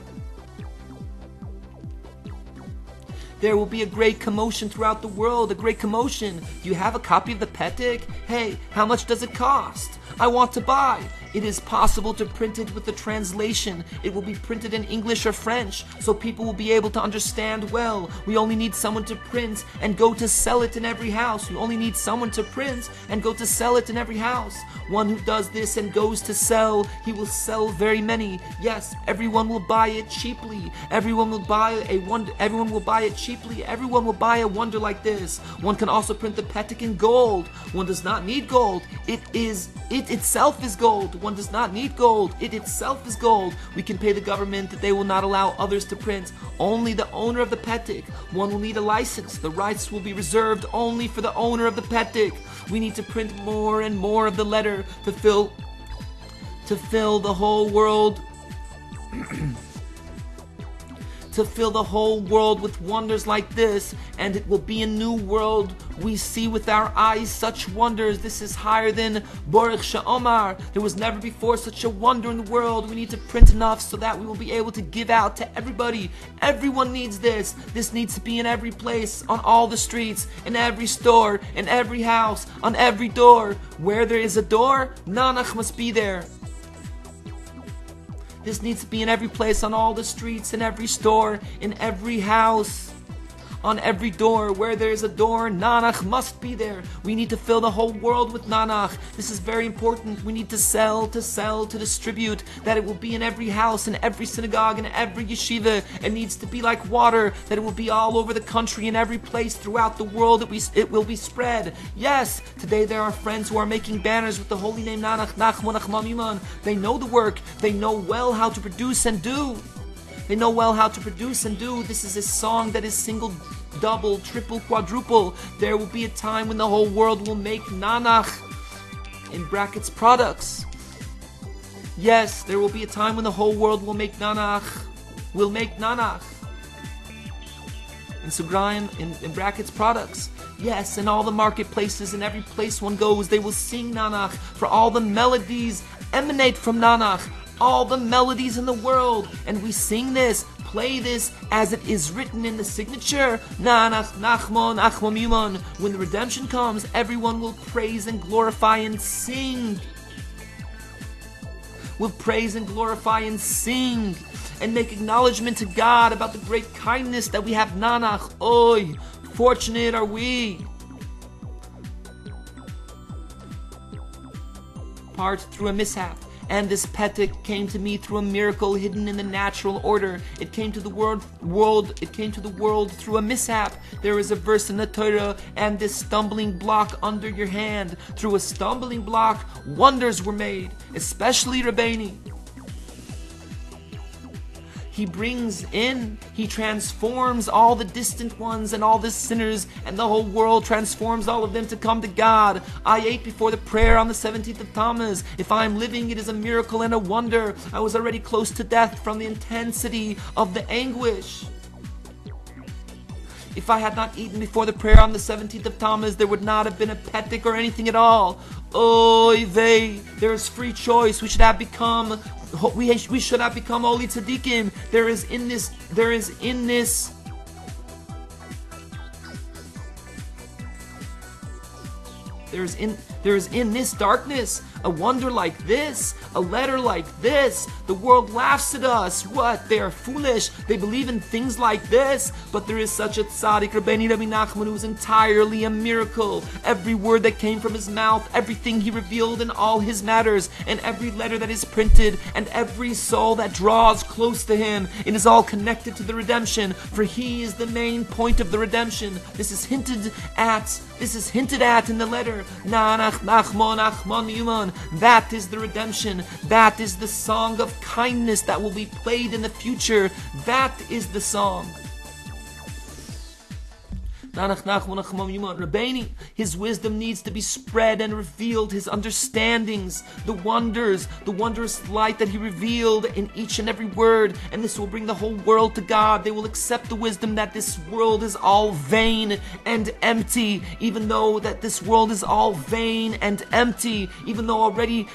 There will be a great commotion throughout the world, a great commotion. Do you have a copy of the petek? Hey, how much does it cost? I want to buy. It is possible to print it with the translation. It will be printed in English or French, so people will be able to understand well. We only need someone to print and go to sell it in every house. We only need someone to print and go to sell it in every house. One who does this and goes to sell, he will sell very many. Yes, everyone will buy it cheaply. Everyone will buy it cheaply. Everyone will buy a wonder like this. One can also print the petek in gold. One does not need gold. It itself is gold. One does not need gold. It itself is gold. We can pay the government that they will not allow others to print. Only the owner of the petek. One will need a license. The rights will be reserved only for the owner of the petek. We need to print more and more of the letter to fill the whole world. To fill the whole world with wonders like this, and it will be a new world. We see with our eyes such wonders. This is higher than Baruch She'omar. There was never before such a wonder in the world. We need to print enough so that we will be able to give out to everybody. Everyone needs this. This needs to be in every place, on all the streets, in every store, in every house, on every door. Where there is a door, Nanach must be there. This needs to be in every place, on all the streets, in every store, in every house, on every door. Where there is a door, Nanach must be there. We need to fill the whole world with Nanach. This is very important. We need to sell, to distribute, that it will be in every house, in every synagogue, in every yeshiva. It needs to be like water, that it will be all over the country, in every place throughout the world. It will be spread. Yes, today there are friends who are making banners with the holy name Nanach, Nachmon, Nachmam, Yuman. They know the work. They know well how to produce and do. They know well how to produce and do. This is a song that is single, double, triple, quadruple. There will be a time when the whole world will make Nanach, in brackets, products. Yes, there will be a time when the whole world will make Nanach. Will make Nanach. In Sugayim, in brackets, products. Yes, in all the marketplaces, in every place one goes, they will sing Nanach. For all the melodies emanate from Nanach. All the melodies in the world, and we sing this, play this as it is written in the signature. Nanach, Nachmon, Achmon, Yuman. When the redemption comes, everyone will praise and glorify and sing. Will praise and glorify and sing, and make acknowledgement to God about the great kindness that we have. Nanach, oy, fortunate are we. Part through a mishap. And this petek came to me through a miracle hidden in the natural order. It came to the world through a mishap. There is a verse in the Torah, and this stumbling block under your hand. Through a stumbling block, wonders were made, especially Rבינו. He brings in, he transforms all the distant ones and all the sinners, and the whole world transforms all of them to come to God. I ate before the prayer on the 17th of Tammuz. If I am living, it is a miracle and a wonder. I was already close to death from the intensity of the anguish. If I had not eaten before the prayer on the 17th of Tammuz, there would not have been a petek or anything at all. Oy vey, there is free choice. We should have become holy tzaddikim. There is in this darkness a wonder like this, a letter like this. The world laughs at us. What? They are foolish. They believe in things like this. But there is such a tzaddik, Rabbi Nachman, who is entirely a miracle. Every word that came from his mouth, everything he revealed in all his matters, and every letter that is printed, and every soul that draws close to him, it is all connected to the redemption, for he is the main point of the redemption. This is hinted at in the letter. That is the redemption. That is the song of kindness that will be played in the future. That is the song. Rabbeinu, his wisdom needs to be spread and revealed, his understandings, the wonders, the wondrous light that he revealed in each and every word, and this will bring the whole world to God. They will accept the wisdom that this world is all vain and empty, even though that this world is all vain and empty, even though already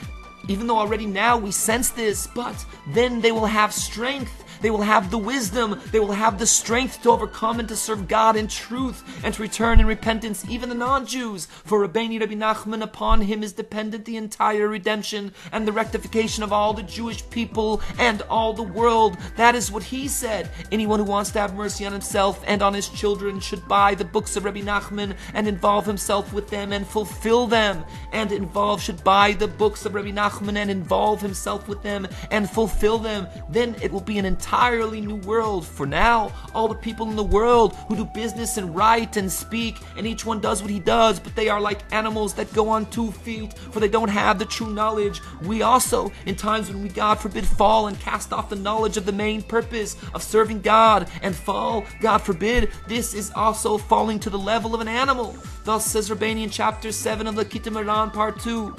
now we sense this, but then they will have strength. They will have the wisdom, they will have the strength to overcome and to serve God in truth and to return in repentance, even the non-Jews. For Rabbi Nachman, upon him is dependent the entire redemption and the rectification of all the Jewish people and all the world. That is what he said. Anyone who wants to have mercy on himself and on his children should buy the books of Rabbi Nachman and involve himself with them and fulfill them. Should buy the books of Rabbi Nachman and involve himself with them and fulfill them. Then it will be an entirely new world. For now, all the people in the world who do business and write and speak, and each one does what he does, but they are like animals that go on 2 feet, for they don't have the true knowledge. We also, in times when we, God forbid, fall and cast off the knowledge of the main purpose of serving God and fall, God forbid, this is also falling to the level of an animal. Thus says Rבינו in chapter 7 of Lekittim part 2.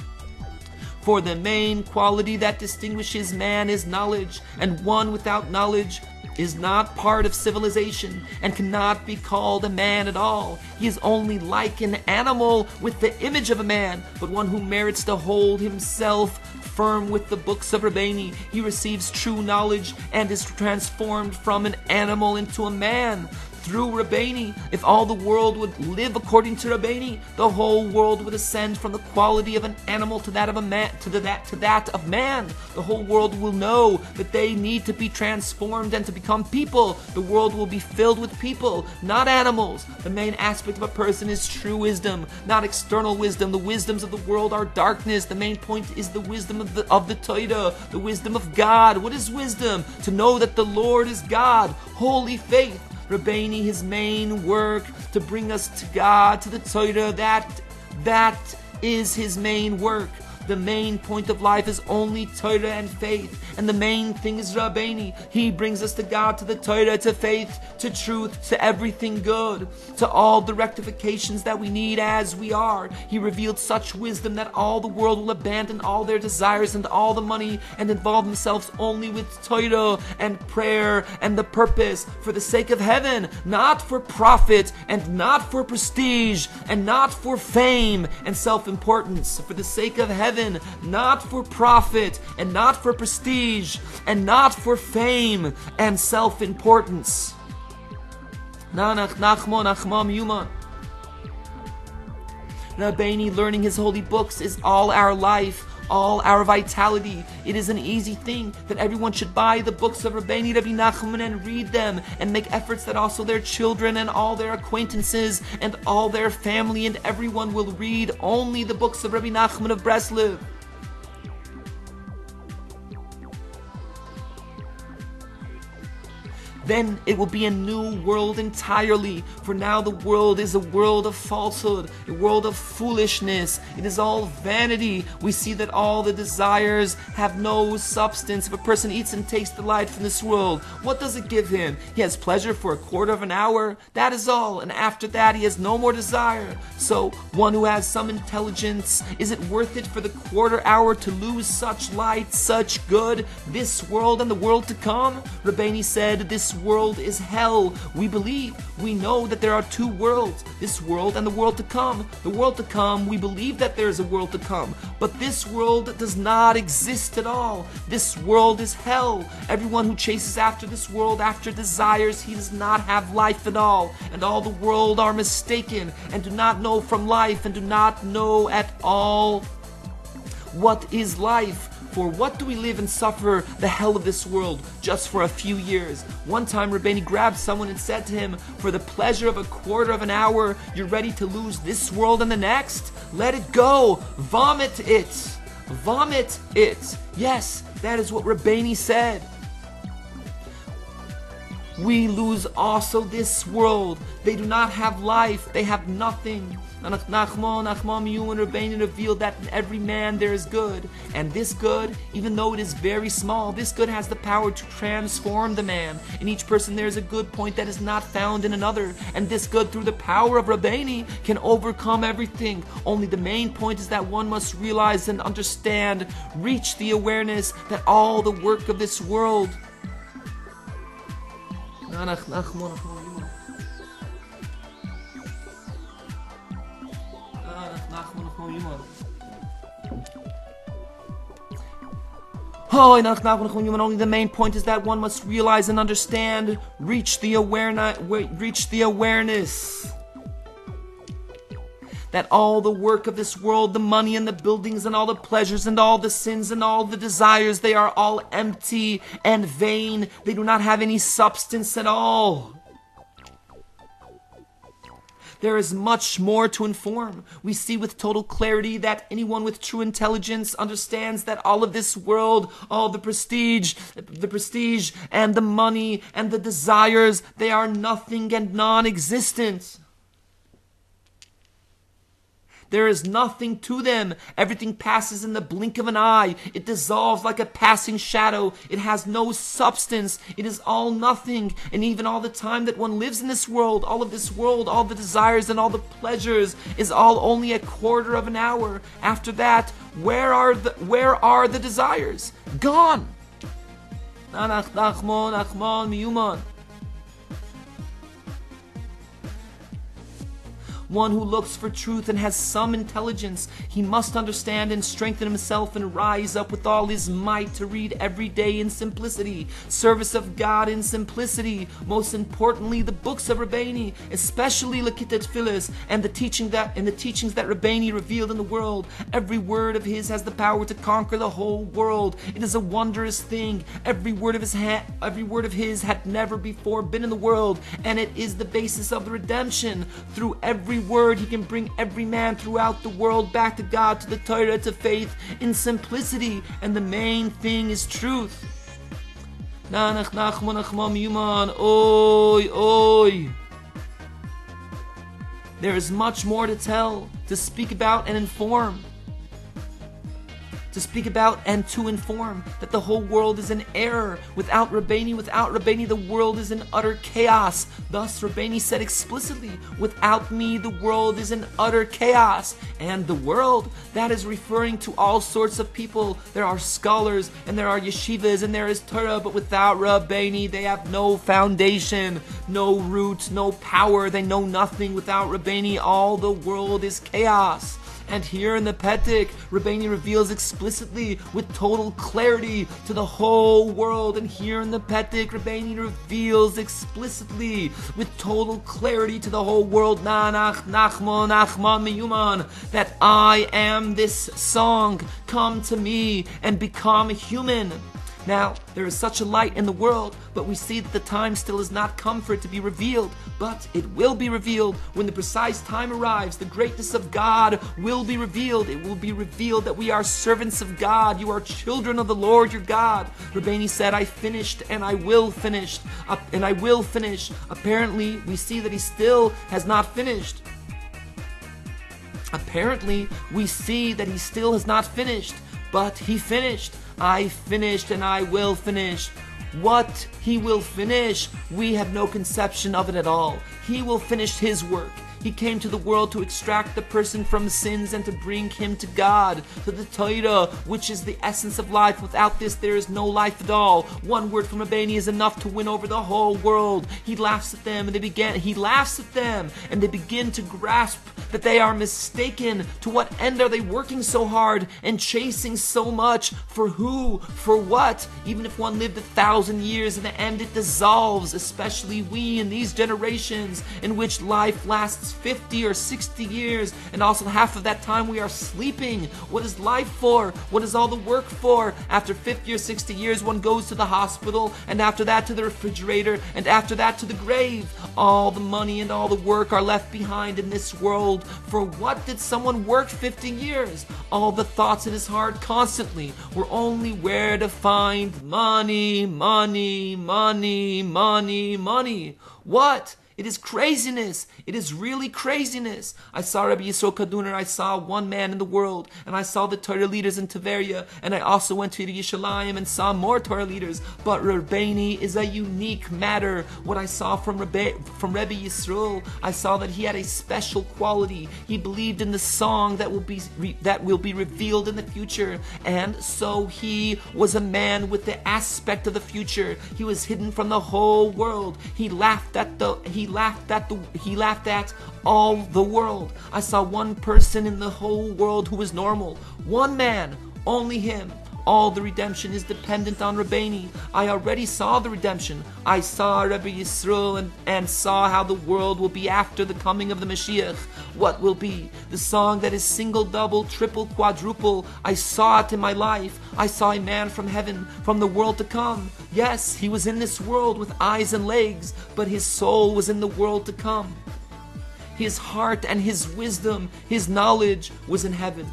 For the main quality that distinguishes man is knowledge, and one without knowledge is not part of civilization and cannot be called a man at all. He is only like an animal with the image of a man, but one who merits to hold himself firm with the books of Rבינו. He receives true knowledge and is transformed from an animal into a man. Through Rבינו, if all the world would live according to Rבינו, the whole world would ascend from the quality of an animal to that of a man, to that of man. The whole world will know that they need to be transformed and to become people. The world will be filled with people, not animals. The main aspect of a person is true wisdom, not external wisdom. The wisdoms of the world are darkness. The main point is the wisdom of the Torah, the wisdom of God. What is wisdom? To know that the Lord is God. Holy faith. Rבינו, his main work to bring us to God, to the Torah, that is his main work. The main point of life is only Torah and faith, and the main thing is Rבינו. He brings us to God, to the Torah, to faith, to truth, to everything good, to all the rectifications that we need as we are. He revealed such wisdom that all the world will abandon all their desires and all the money and involve themselves only with Torah and prayer and the purpose for the sake of heaven, not for profit and not for prestige and not for fame and self-importance, for the sake of heaven, not for profit and not for prestige and not for fame and self-importance. Rבינו, learning his holy books is all our life, all our vitality. It is an easy thing that everyone should buy the books of Rabbi Nachman and read them and make efforts that also their children and all their acquaintances and all their family and everyone will read only the books of Rabbi Nachman of Breslov. then it will be a new world entirely. For now the world is a world of falsehood, a world of foolishness. It is all vanity. We see that all the desires have no substance. If a person eats and takes delight from this world, what does it give him? He has pleasure for a quarter of an hour. That is all. And after that he has no more desire. So one who has some intelligence, is it worth it for the quarter hour to lose such light, such good, this world and the world to come? Rבינו said, this world is hell. We believe, we know that there are two worlds, this world and the world to come. The world to come, we believe that there is a world to come, but this world does not exist at all. This world is hell. Everyone who chases after this world, after desires, he does not have life at all, and all the world are mistaken and do not know from life and do not know at all what is life. For what do we live and suffer the hell of this world just for a few years? One time Rבינו grabbed someone and said to him, for the pleasure of a quarter of an hour, you're ready to lose this world and the next? Let it go. Vomit it. Vomit it. Yes, that is what Rבינו said. We lose also this world. They do not have life. They have nothing. Rבינו revealed that in every man there is good. And this good, even though it is very small, this good has the power to transform the man. In each person there is a good point that is not found in another. And this good, through the power of Rבינו, can overcome everything. Only the main point is that one must realize and understand, reach the awareness that all the work of this world only the main point is that one must realize and understand, reach the awareness that all the work of this world, the money and the buildings and all the pleasures and all the sins and all the desires, they are all empty and vain. They do not have any substance at all. There is much more to inform. We see with total clarity that anyone with true intelligence understands that all of this world, all the prestige and the money and the desires, they are nothing and non-existent. There is nothing to them. Everything passes in the blink of an eye. It dissolves like a passing shadow. It has no substance. It is all nothing. And even all the time that one lives in this world, all of this world, all the desires and all the pleasures is all only a quarter of an hour. After that, where are the desires? Gone. One who looks for truth and has some intelligence, he must understand and strengthen himself and rise up with all his might to read every day in simplicity, service of God in simplicity, most importantly the books of Rבינו, especially Lekittet and the teachings that Rבינו revealed in the world. Every word of his has the power to conquer the whole world. It is a wondrous thing. Every word of his had never before been in the world, and it is the basis of the redemption. Through every word he can bring every man throughout the world back to God, to the Torah, to faith in simplicity, and the main thing is truth. There is much more to tell, to speak about and inform. To speak about and to inform that the whole world is in error. Without Rבינו, the world is in utter chaos. Thus Rבינו said explicitly, without me the world is in utter chaos. And the world, that is referring to all sorts of people. There are scholars and there are yeshivas and there is Torah, but without Rבינו they have no foundation, no root, no power. They know nothing. Without Rבינו all the world is chaos. And here in the petek, Rבינו reveals explicitly with total clarity to the whole world. And here in the petek, Rבינו reveals explicitly with total clarity to the whole world, that I am this song. Come to me and become human. Now, there is such a light in the world, but we see that the time still has not come for it to be revealed. But it will be revealed when the precise time arrives. The greatness of God will be revealed. It will be revealed that we are servants of God. You are children of the Lord your God. Rabbeinu said, I finished and I will finish. And I will finish. Apparently, we see that he still has not finished. Apparently, we see that he still has not finished. But he finished. I finished and I will finish. What he will finish, we have no conception of it at all. He will finish his work. He came to the world to extract the person from sins and to bring him to God, to the Torah, which is the essence of life. Without this, there is no life at all. One word from Rבינו is enough to win over the whole world. He laughs at them, and they begin to grasp that they are mistaken. To what end are they working so hard and chasing so much? For who? For what? Even if one lived 1,000 years, in the end it dissolves, especially we in these generations in which life lasts 50 or 60 years, and also half of that time we are sleeping. What is life for? What is all the work for? After 50 or 60 years, one goes to the hospital, and after that to the refrigerator, and after that to the grave. All the money and all the work are left behind in this world. For what did someone work 50 years? All the thoughts in his heart constantly were only where to find money, money, money, money, money. What? It is craziness. It is really craziness. I saw Rabbi Yisroel Kaduner. I saw one man in the world, and I saw the Torah leaders in Tveria, and I also went to Yerushalayim and saw more Torah leaders. But Rבינו is a unique matter. What I saw from Rabbi Yisroel, I saw that he had a special quality. He believed in the song that will be revealed in the future, and so he was a man with the aspect of the future. He was hidden from the whole world. He laughed at all the world. I saw one person in the whole world who was normal. One man, only him. All the redemption is dependent on Rבינו. I already saw the redemption. I saw Rabbi Yisroel and saw how the world will be after the coming of the Mashiach. What will be? The song that is single, double, triple, quadruple. I saw it in my life. I saw a man from heaven, from the world to come. Yes, he was in this world with eyes and legs, but his soul was in the world to come. His heart and his wisdom, his knowledge was in heaven.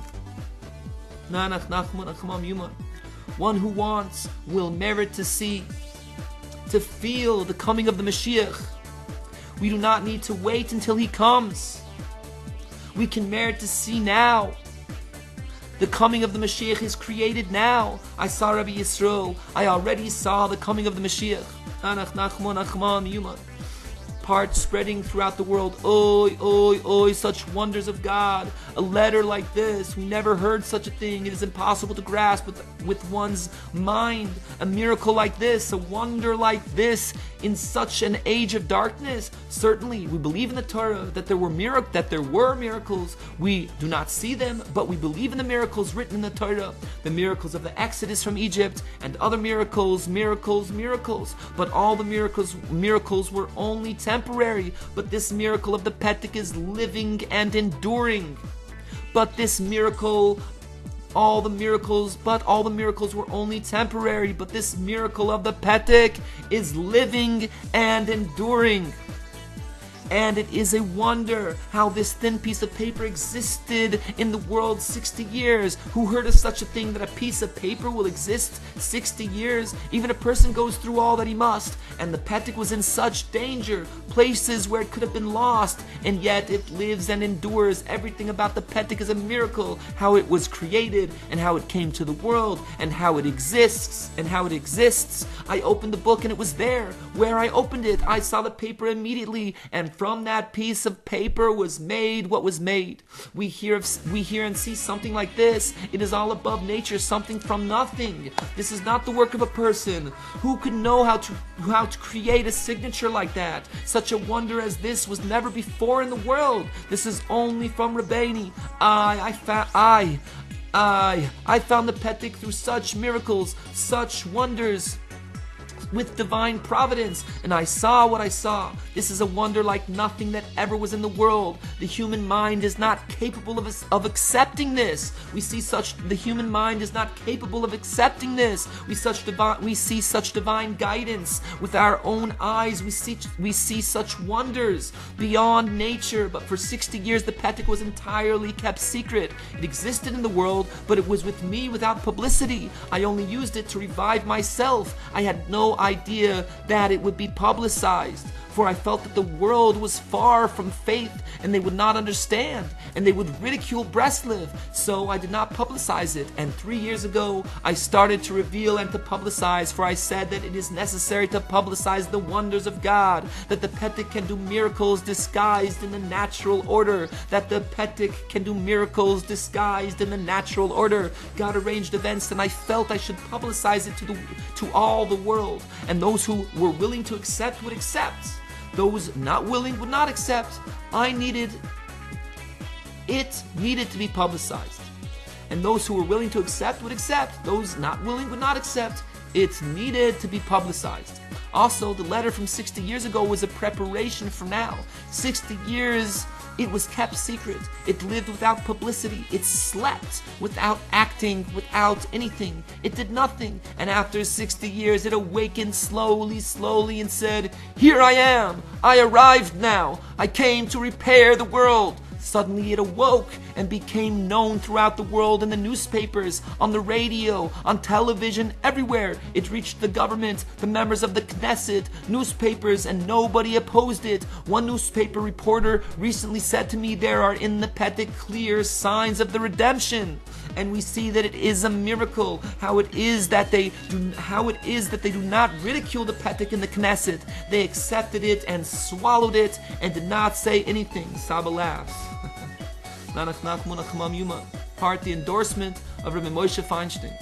One who wants will merit to see, to feel the coming of the Mashiach. We do not need to wait until he comes. We can merit to see now. The coming of the Mashiach is created now. I saw Rabbi Yisroel. I already saw the coming of the Mashiach. Part spreading throughout the world. Oy, oy, oy, such wonders of God. A letter like this, we never heard such a thing. It is impossible to grasp with one's mind. A miracle like this, a wonder like this, in such an age of darkness. Certainly, we believe in the Torah that there were miracles. We do not see them, but we believe in the miracles written in the Torah. The miracles of the Exodus from Egypt and other miracles. But all the miracles were only temporary. But this miracle of the petek is living and enduring. All the miracles were only temporary, but this miracle of the petek is living and enduring. And it is a wonder how this thin piece of paper existed in the world 60 years. Who heard of such a thing, that a piece of paper will exist 60 years? Even a person goes through all that he must, and the petek was in such danger, places where it could have been lost, and yet it lives and endures. Everything about the petek is a miracle. How it was created, and how it came to the world, and how it exists, I opened the book and it was there. Where I opened it, I saw the paper immediately, and from that piece of paper was made what was made. We hear and see something like this. It is all above nature, something from nothing. This is not the work of a person. Who could know how to create a signature like that? Such a wonder as this was never before in the world. This is only from Rבינו. I found the petek through such miracles, such wonders. with divine providence, and I saw what I saw. This is a wonder like nothing that ever was in the world. The human mind is not capable of accepting this. The human mind is not capable of accepting this. We see such divine guidance with our own eyes. We see such wonders beyond nature. But for 60 years, the petek was entirely kept secret. It existed in the world, but it was with me without publicity. I only used it to revive myself. I had no idea that it would be publicized, for I felt that the world was far from faith and they would not understand and they would ridicule Breslev, so I did not publicize it. And 3 years ago I started to reveal and to publicize, for I said that it is necessary to publicize the wonders of God, that the petek can do miracles disguised in the natural order, that the petek can do miracles disguised in the natural order. God arranged events and I felt I should publicize it to all the world, and those who were willing to accept would accept. Those not willing would not accept. It needed to be publicized. And those who were willing to accept would accept. Those not willing would not accept. It needed to be publicized. Also, the letter from 60 years ago was a preparation for now. 60 years it was kept secret. It lived without publicity. It slept without acting, without anything. It did nothing. And after 60 years, it awakened slowly, and said, "Here I am. I arrived now. I came to repair the world." Suddenly it awoke and became known throughout the world, in the newspapers, on the radio, on television, everywhere. It reached the government, the members of the Knesset, newspapers, and nobody opposed it. One newspaper reporter recently said to me, "There are in the petek clear signs of the redemption." And we see that it is a miracle how it is that they do not ridicule the petek in the Knesset. They accepted it and swallowed it and did not say anything. Saba laughs. Part the endorsement of Rabbi Moshe Feinstein.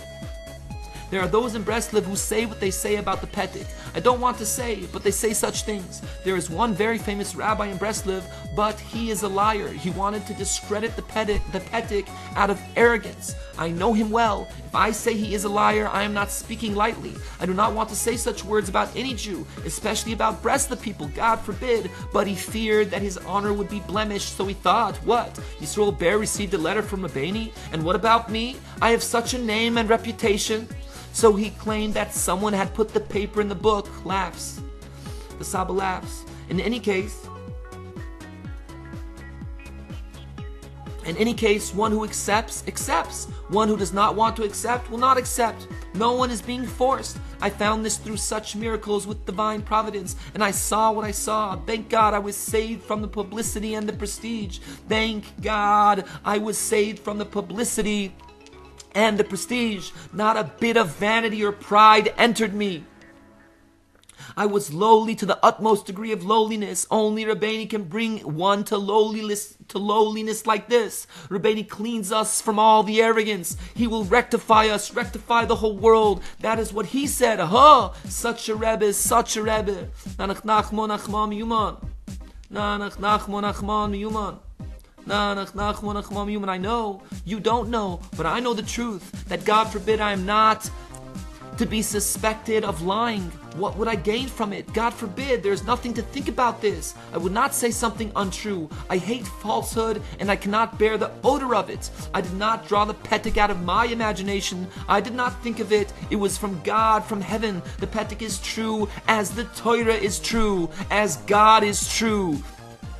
There are those in Breslev who say what they say about the petek. I don't want to say, but they say such things. There is one very famous rabbi in Breslev, but he is a liar. He wanted to discredit the petek out of arrogance. I know him well. If I say he is a liar, I am not speaking lightly. I do not want to say such words about any Jew, especially about Breslev people, God forbid. But he feared that his honor would be blemished, so he thought, what? Yisroel Bear received a letter from Rבינו, and what about me? I have such a name and reputation. So he claimed that someone had put the paper in the book. Laughs. The saba laughs. In any case, one who accepts, accepts. One who does not want to accept will not accept. No one is being forced. I found this through such miracles with divine providence, and I saw what I saw. Thank God I was saved from the publicity and the prestige. Thank God I was saved from the publicity and the prestige. Not a bit of vanity or pride entered me. I was lowly to the utmost degree of lowliness. Only Rבינו can bring one to lowliness like this. Rבינו cleans us from all the arrogance. He will rectify us, rectify the whole world. That is what he said. Aha! Such a Rebbe, such a Rebbe. Nanach nachmo nachmam yuman. Nanach nachmo nachmam yuman. I know, you don't know, but I know the truth, that God forbid I am not to be suspected of lying. What would I gain from it? God forbid, there's nothing to think about this. I would not say something untrue. I hate falsehood, and I cannot bear the odor of it. I did not draw the petek out of my imagination. I did not think of it. It was from God, from heaven. The petek is true, as the Torah is true, as God is true.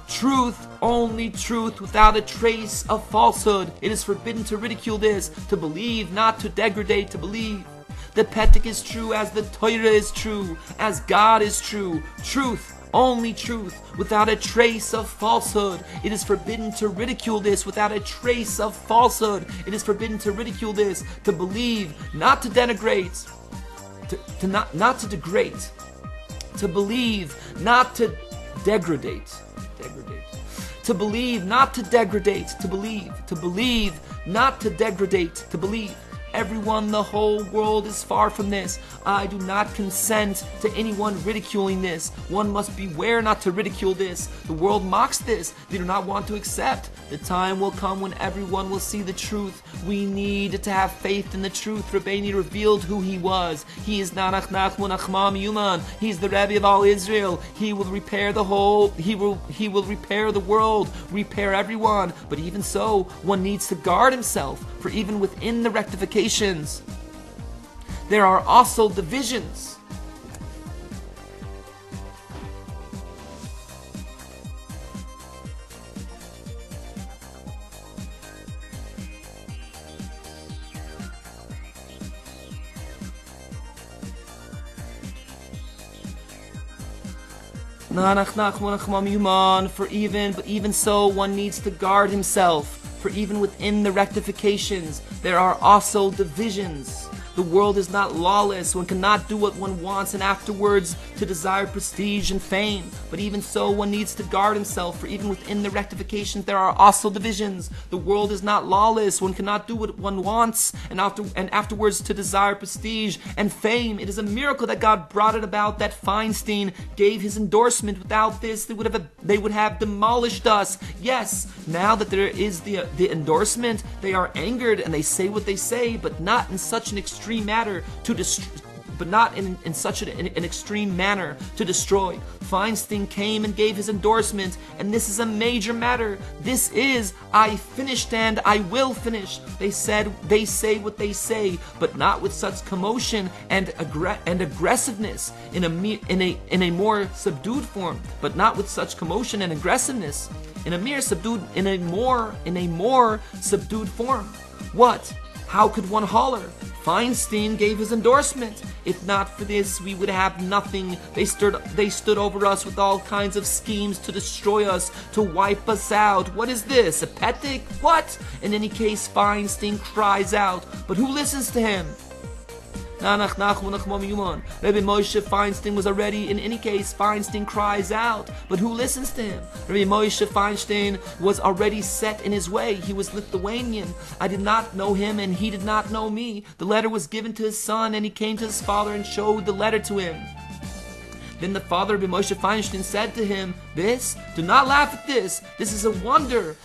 Truth, only truth, without a trace of falsehood. It is forbidden to ridicule this, to believe, not to degrade, to believe. The petek is true as the Torah is true, as God is true. Truth, only truth, without a trace of falsehood. It is forbidden to ridicule this without a trace of falsehood. It is forbidden to ridicule this, to believe, not to denigrate, not to degrade, to believe, not to degrade. To believe, not to degrade, to believe, not to degrade, to believe. everyone. The whole world is far from this. I do not consent to anyone ridiculing this. One must beware not to ridicule this. The world mocks this. They do not want to accept. The time will come when everyone will see the truth. We need to have faith in the truth. Rבינו revealed who he was. He is Nanach Nachman Achmam Yuman. He's the Rebbe of all Israel. He will repair the whole. He will repair the world, repair everyone. But even so, one needs to guard himself, for even within the rectifications, there are also divisions. For even so, one needs to guard himself. For even within the rectifications, there are also divisions. The world is not lawless. One cannot do what one wants and afterwards to desire prestige and fame. But even so, one needs to guard himself. For even within the rectifications, there are also divisions. The world is not lawless. One cannot do what one wants and afterwards to desire prestige and fame. It is a miracle that God brought it about, that Feinstein gave his endorsement. Without this, they would have demolished us. Yes, now that there is the endorsement, they are angered and they say what they say, but not in such an extreme manner to destroy. But not in such an extreme manner to destroy. Feinstein came and gave his endorsement, and this is a major matter. This is, I finished and I will finish. They say what they say, but not with such commotion and aggressiveness in a more subdued form, but not with such commotion and aggressiveness in a more subdued form. What? How could one holler? Feinstein gave his endorsement. If not for this, we would have nothing. They stood over us with all kinds of schemes to destroy us, to wipe us out. What is this? A petek? What? In any case, Feinstein cries out. But who listens to him? Rebbe Moshe Feinstein was already, in any case, Feinstein cries out. But who listens to him? Rebbe Moshe Feinstein was already set in his way. He was Lithuanian. I did not know him and he did not know me. The letter was given to his son and he came to his father and showed the letter to him. Then the father of Rebbe Moshe Feinstein said to him, "This? Do not laugh at this. This is a wonder.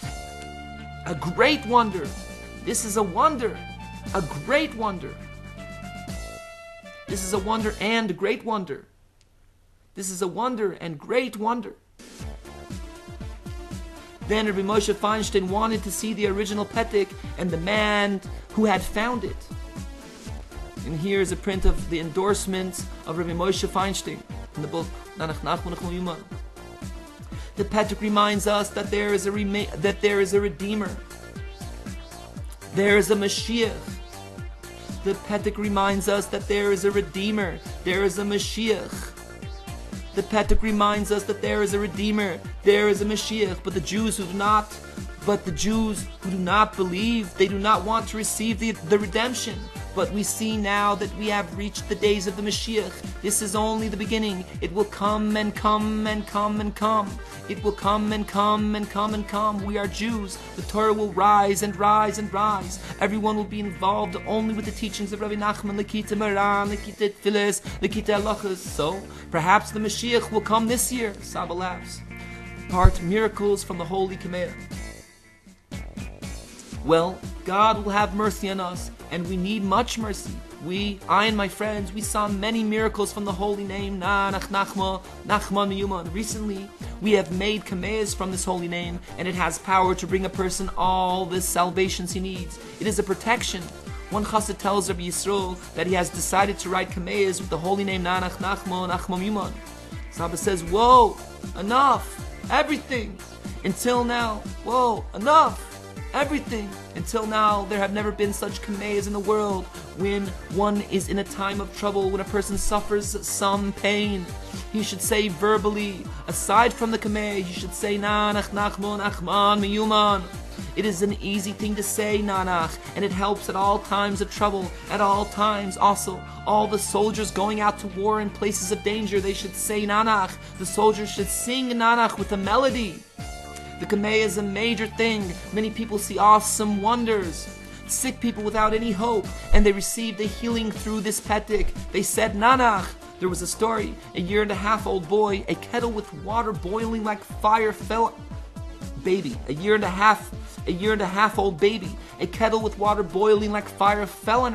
A great wonder. This is a wonder. A great wonder. This is a wonder and a great wonder. This is a wonder and great wonder." Then Rebbe Moshe Feinstein wanted to see the original petek and the man who had found it. And here is a print of the endorsement of Rebbe Moshe Feinstein in the book. The petek reminds us that there is a Redeemer. There is a Mashiach. The petek reminds us that there is a Redeemer. There is a Mashiach. The petek reminds us that there is a Redeemer. There is a Mashiach. But the Jews who do not believe, they do not want to receive the redemption. But we see now that we have reached the days of the Mashiach. This is only the beginning. It will come and come and come and come. It will come and come and come and come. We are Jews. The Torah will rise and rise and rise. Everyone will be involved only with the teachings of Rabbi Nachman, Lekita Maran, Lekita Tfilis, Lekita Halachas. So, perhaps the Mashiach will come this year. Saba laughs. Part miracles from the Holy Kameh. Well, God will have mercy on us, and we need much mercy. I and my friends, we saw many miracles from the holy name, Nachman. Recently, we have made kamehs from this holy name, and it has power to bring a person all the salvations he needs. It is a protection. One chassid tells Rabbi Yisroel that he has decided to write kamehs with the holy name Nachman. Saba says, "Whoa, enough, everything, until now, whoa, enough. Everything. Until now, there have never been such kamehs in the world. When one is in a time of trouble, when a person suffers some pain, he should say verbally, aside from the kameh, he should say Nanach, Nachman, Achman, Miyuman. It is an easy thing to say Nanach, and it helps at all times of trouble, at all times. Also, all the soldiers going out to war in places of danger, they should say Nanach. The soldiers should sing Nanach with a melody. The kameh is a major thing. Many people see awesome wonders. sick people without any hope, and they received a healing through this petek. They said nanach. There was a story. A 1.5-year-old boy, a kettle with water boiling like fire fell. Baby, a 1.5-year-old baby, a kettle with water boiling like fire fell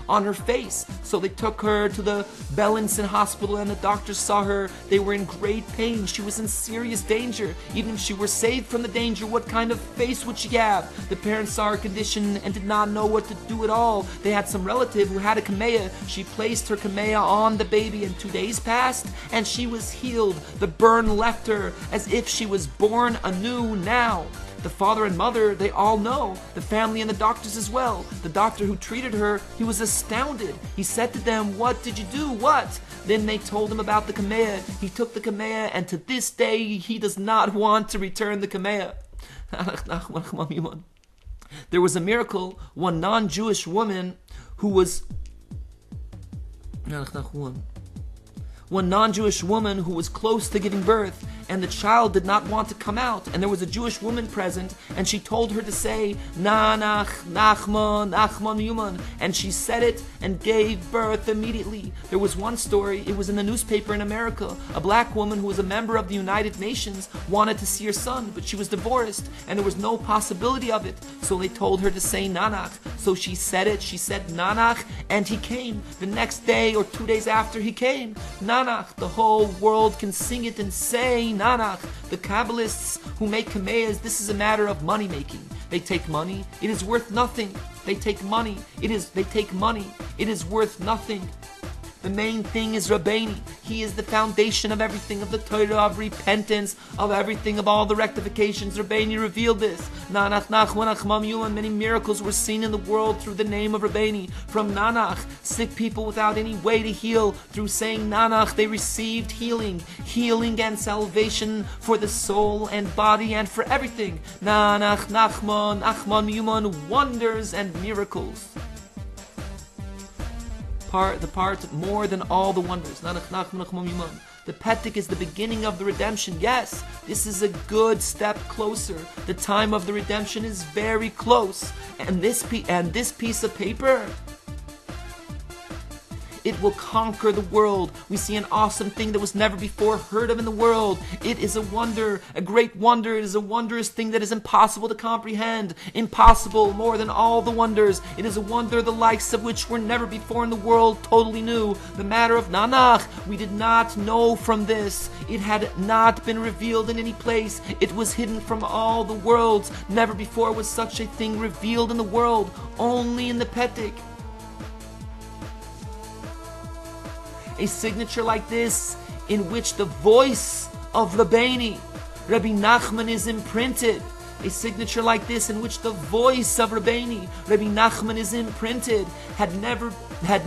on her face. So they took her to the Bellinson hospital, and the doctors saw her. They were in great pain. She was in serious danger. Even if she were saved from the danger, what kind of face would she have? The parents saw her condition and did not know what to do at all. They had some relative who had a kameya. She placed her kameya on the baby, and 2 days passed, and she was healed. The burn left her as if she was born anew now. The father and mother, they all know. The family and the doctors as well. The doctor who treated her, he was astounded. He said to them, "What did you do? What?" Then they told him about the kameya. He took the kameya, and to this day, he does not want to return the kameya. There was a miracle. One non-Jewish woman who was... One non-Jewish woman who was close to giving birth, and the child did not want to come out, and there was a Jewish woman present, and she told her to say Nanach, Nachman, Nachman Yuman, and she said it and gave birth immediately. There was one story, it was in the newspaper in America. A black woman who was a member of the United Nations wanted to see her son, but she was divorced, and there was no possibility of it, so they told her to say Nanach. So she said it, she said Nanach, and he came. The next day or 2 days after, he came. Nanach, the whole world can sing it and say Nanach. The Kabbalists who make kameyas, this is a matter of money making. They take money, it is worth nothing. They take money, they take money, it is worth nothing. The main thing is Rabbeinu. He is the foundation of everything, of the Torah, of repentance, of everything, of all the rectifications. Rabbeinu revealed this. Many miracles were seen in the world through the name of Rabbeinu. From Nanach, sick people without any way to heal, through saying Nanach, they received healing and salvation for the soul and body and for everything. Nanach, Nachman, Yuman, wonders and miracles. The part more than all the wonders. The petek is the beginning of the redemption. Yes, this is a good step closer. The time of the redemption is very close. And this piece of paper, it will conquer the world. We see an awesome thing that was never before heard of in the world. It is a wonder, a great wonder. It is a wondrous thing that is impossible to comprehend. Impossible more than all the wonders. It is a wonder the likes of which were never before in the world totally new. The matter of Nanach, we did not know from this. It had not been revealed in any place. It was hidden from all the worlds. Never before was such a thing revealed in the world. Only in the petek. A signature like this, in which the voice of Rabbeinu, Rabbi Nachman, is imprinted. A signature like this, in which the voice of Rabbeinu, Rabbi Nachman, is imprinted, had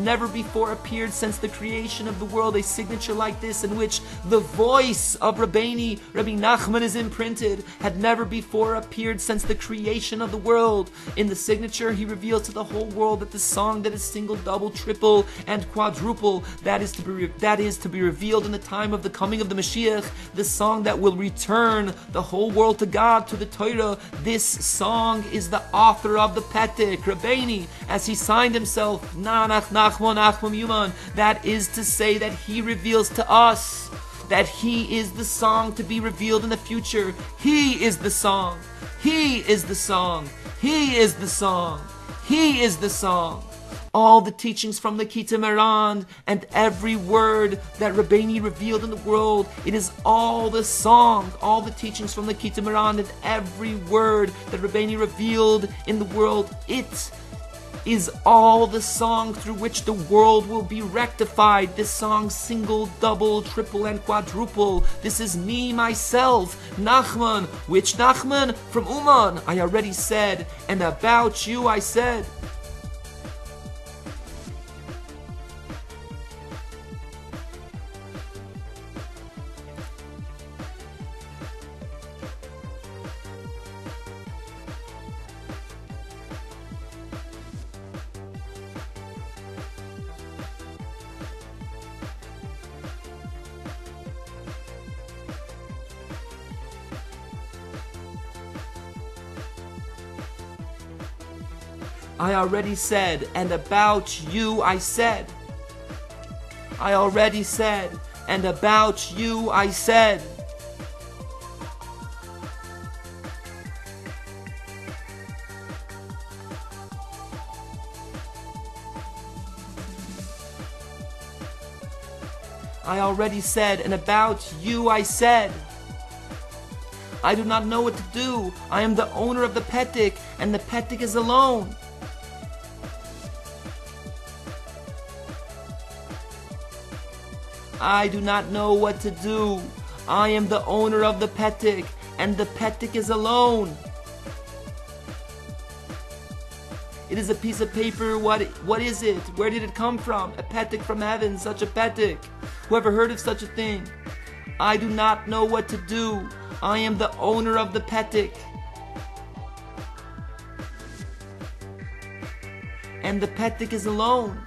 never before appeared since the creation of the world. A signature like this, in which the voice of Rabbeinu, Rabbi Nachman, is imprinted, had never before appeared since the creation of the world. In the signature, he reveals to the whole world that the song that is single, double, triple, and quadruple, that is to be revealed in the time of the coming of the Mashiach, the song that will return the whole world to God, to the Torah. This song is the author of the petek, Rabbeinu, as he signed himself, Nanach, Nachman, Yuman. That is to say that he reveals to us that he is the song to be revealed in the future. He is the song. He is the song. He is the song. He is the song. All the teachings from the Kitamaran and every word that Rabbeinu revealed in the world, it is all the song. All the teachings from the Kitamaran and every word that Rabbeinu revealed in the world, it is all the song through which the world will be rectified. This song, single, double, triple, and quadruple. This is me, myself, Nachman. Which Nachman? From Uman, I already said. And about you, I said. I already said, and about you I said. I already said, and about you I said. I already said, and about you I said. I do not know what to do. I am the owner of the petek, and the petek is alone. I do not know what to do. I am the owner of the petek, and the petek is alone. It is a piece of paper. What is it? Where did it come from? A petek from heaven, such a petek. Whoever heard of such a thing? I do not know what to do. I am the owner of the petek, and the petek is alone.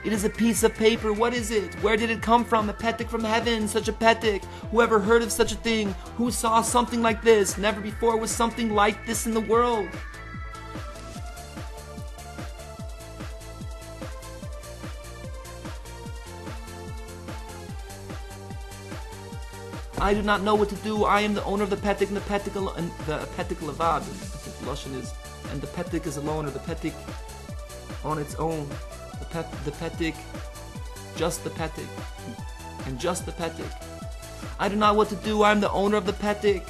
It is a piece of paper. What is it? Where did it come from? A petek from heaven, such a petek. Whoever heard of such a thing? Who saw something like this? Never before was something like this in the world. I do not know what to do. I am the owner of the petek, and the petek and the petek levad. I think the lashon is, and the petek is alone, or the petek on its own. The petek, just the petek, and just the petek. I do not know what to do. I am the owner of the petek,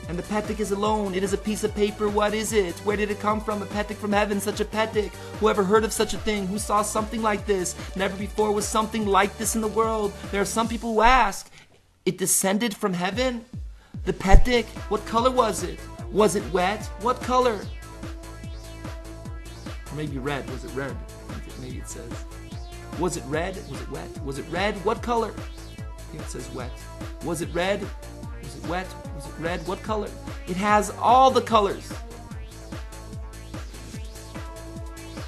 and the petek is alone. It is a piece of paper. What is it? Where did it come from? A petek from heaven, such a petek. Whoever heard of such a thing? Who saw something like this? Never before was something like this in the world. There are some people who ask, it descended from heaven? The petek? What color was it? Was it wet? What color? Or maybe red. Was it red? Maybe it says. Was it red? Was it wet? Was it red? What color? Here it says wet. Was it red? Was it wet? Was it red? What color? It has all the colors.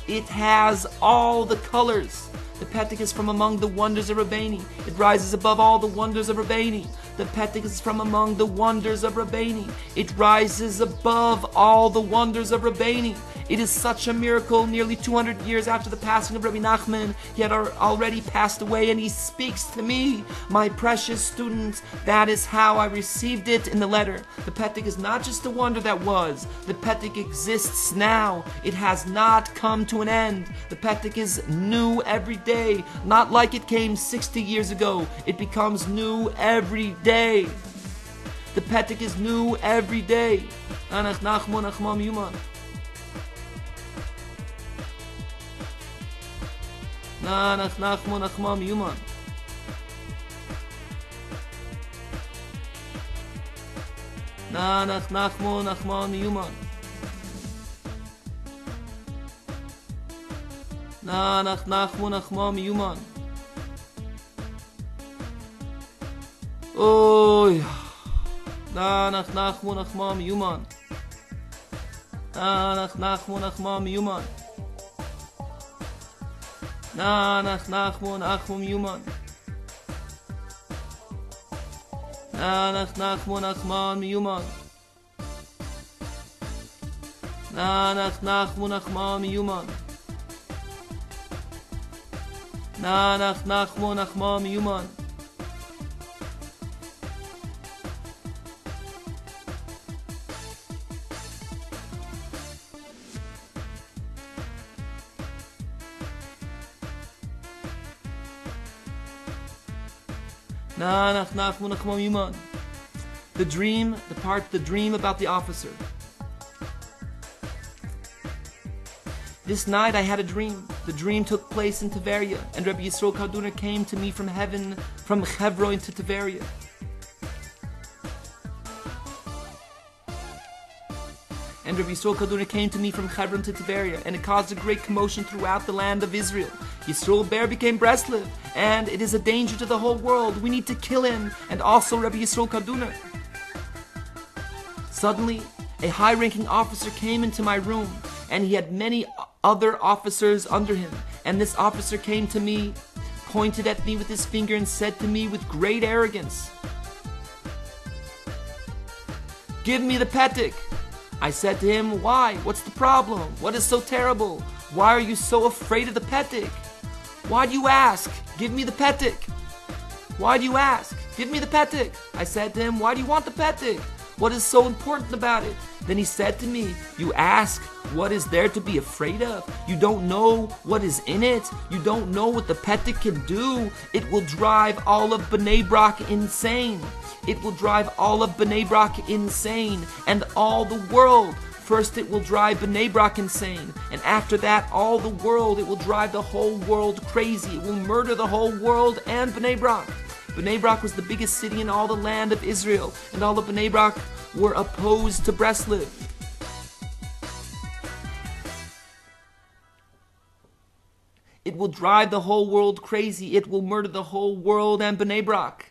It has all the colors. The petek is from among the wonders of Rבינו. It rises above all the wonders of Rבינו. The petek is from among the wonders of Rבינו. It rises above all the wonders of Rבינו. It is such a miracle. Nearly 200 years after the passing of Rabbi Nachman, he had already passed away, and he speaks to me, my precious students. That is how I received it in the letter. The petek is not just a wonder that was. The petek exists now. It has not come to an end. The petek is new every day. Not like it came 60 years ago. It becomes new every day. The petek is new every day. Anach nachmon achmam yuman. Nanach nachmon achmam yuman. Nanach nachmon achmam yuman. Nanach nachmon achmam yuman. Oy. Nanach nachmon achmam yuman. Nanach nachmon achmam yuman. Nanach nachmon achmam yuman. Nanach nachmon achmam yuman. Nanach nachmon achmam yuman. Nanach nachmon achmam yuman. The dream, the dream about the officer. This night I had a dream. The dream took place in Tiberia, and Rabbi Yisroel Kaduna came to me from heaven, from Hebron to Tiberia. And Rabbi Yisroel Kaduna came to me from Hebron to Tiberia, and it caused a great commotion throughout the land of Israel. Yisroel Ber became Breslev, and it is a danger to the whole world. We need to kill him, and also Rabbi Yisroel Kaduna. Suddenly, a high-ranking officer came into my room, and he had many other officers under him. And this officer came to me, pointed at me with his finger and said to me with great arrogance, "Give me the petek." I said to him, "Why? What's the problem? What is so terrible? Why are you so afraid of the petek? Why do you ask? Give me the petek. Why do you ask? Give me the petek." I said to him, "Why do you want the petek? What is so important about it?" Then he said to me, "You ask, what is there to be afraid of? You don't know what is in it. You don't know what the petek can do. It will drive all of Bnei Brak insane. It will drive all of Bnei Brak insane, and all the world. First it will drive Bnei Brak insane, and after that all the world. It will drive the whole world crazy. It will murder the whole world and Bnei Brak." Bnei Brak was the biggest city in all the land of Israel, and all of Bnei Brak were opposed to Breslov. It will drive the whole world crazy. It will murder the whole world and Bnei Brak.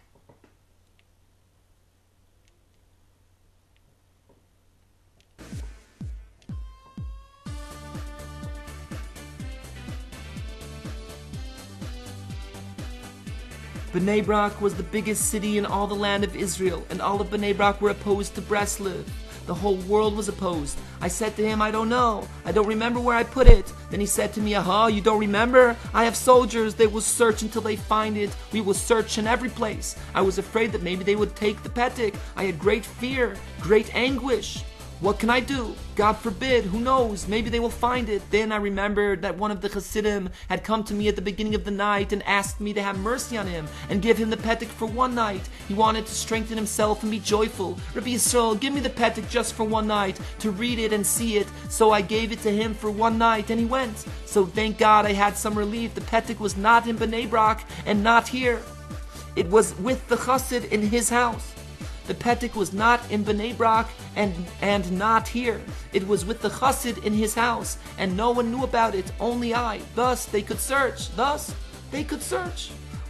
Bnei Brak was the biggest city in all the land of Israel, and all of Bnei Brak were opposed to Breslov. The whole world was opposed. I said to him, "I don't know. I don't remember where I put it." Then he said to me, "Aha, you don't remember? I have soldiers. They will search until they find it. We will search in every place." I was afraid that maybe they would take the petek. I had great fear, great anguish. What can I do? God forbid, who knows? Maybe they will find it. Then I remembered that one of the Hasidim had come to me at the beginning of the night and asked me to have mercy on him and give him the petek for one night. He wanted to strengthen himself and be joyful. "Rabbi Yisroel, give me the petek just for one night, to read it and see it." So I gave it to him for one night, and he went. So thank God I had some relief. The petek was not in Bnei Brak and not here. It was with the Chassid in his house. The petek was not in Bnei Brak and not here. It was with the Chassid in his house, and no one knew about it, only I. Thus they could search.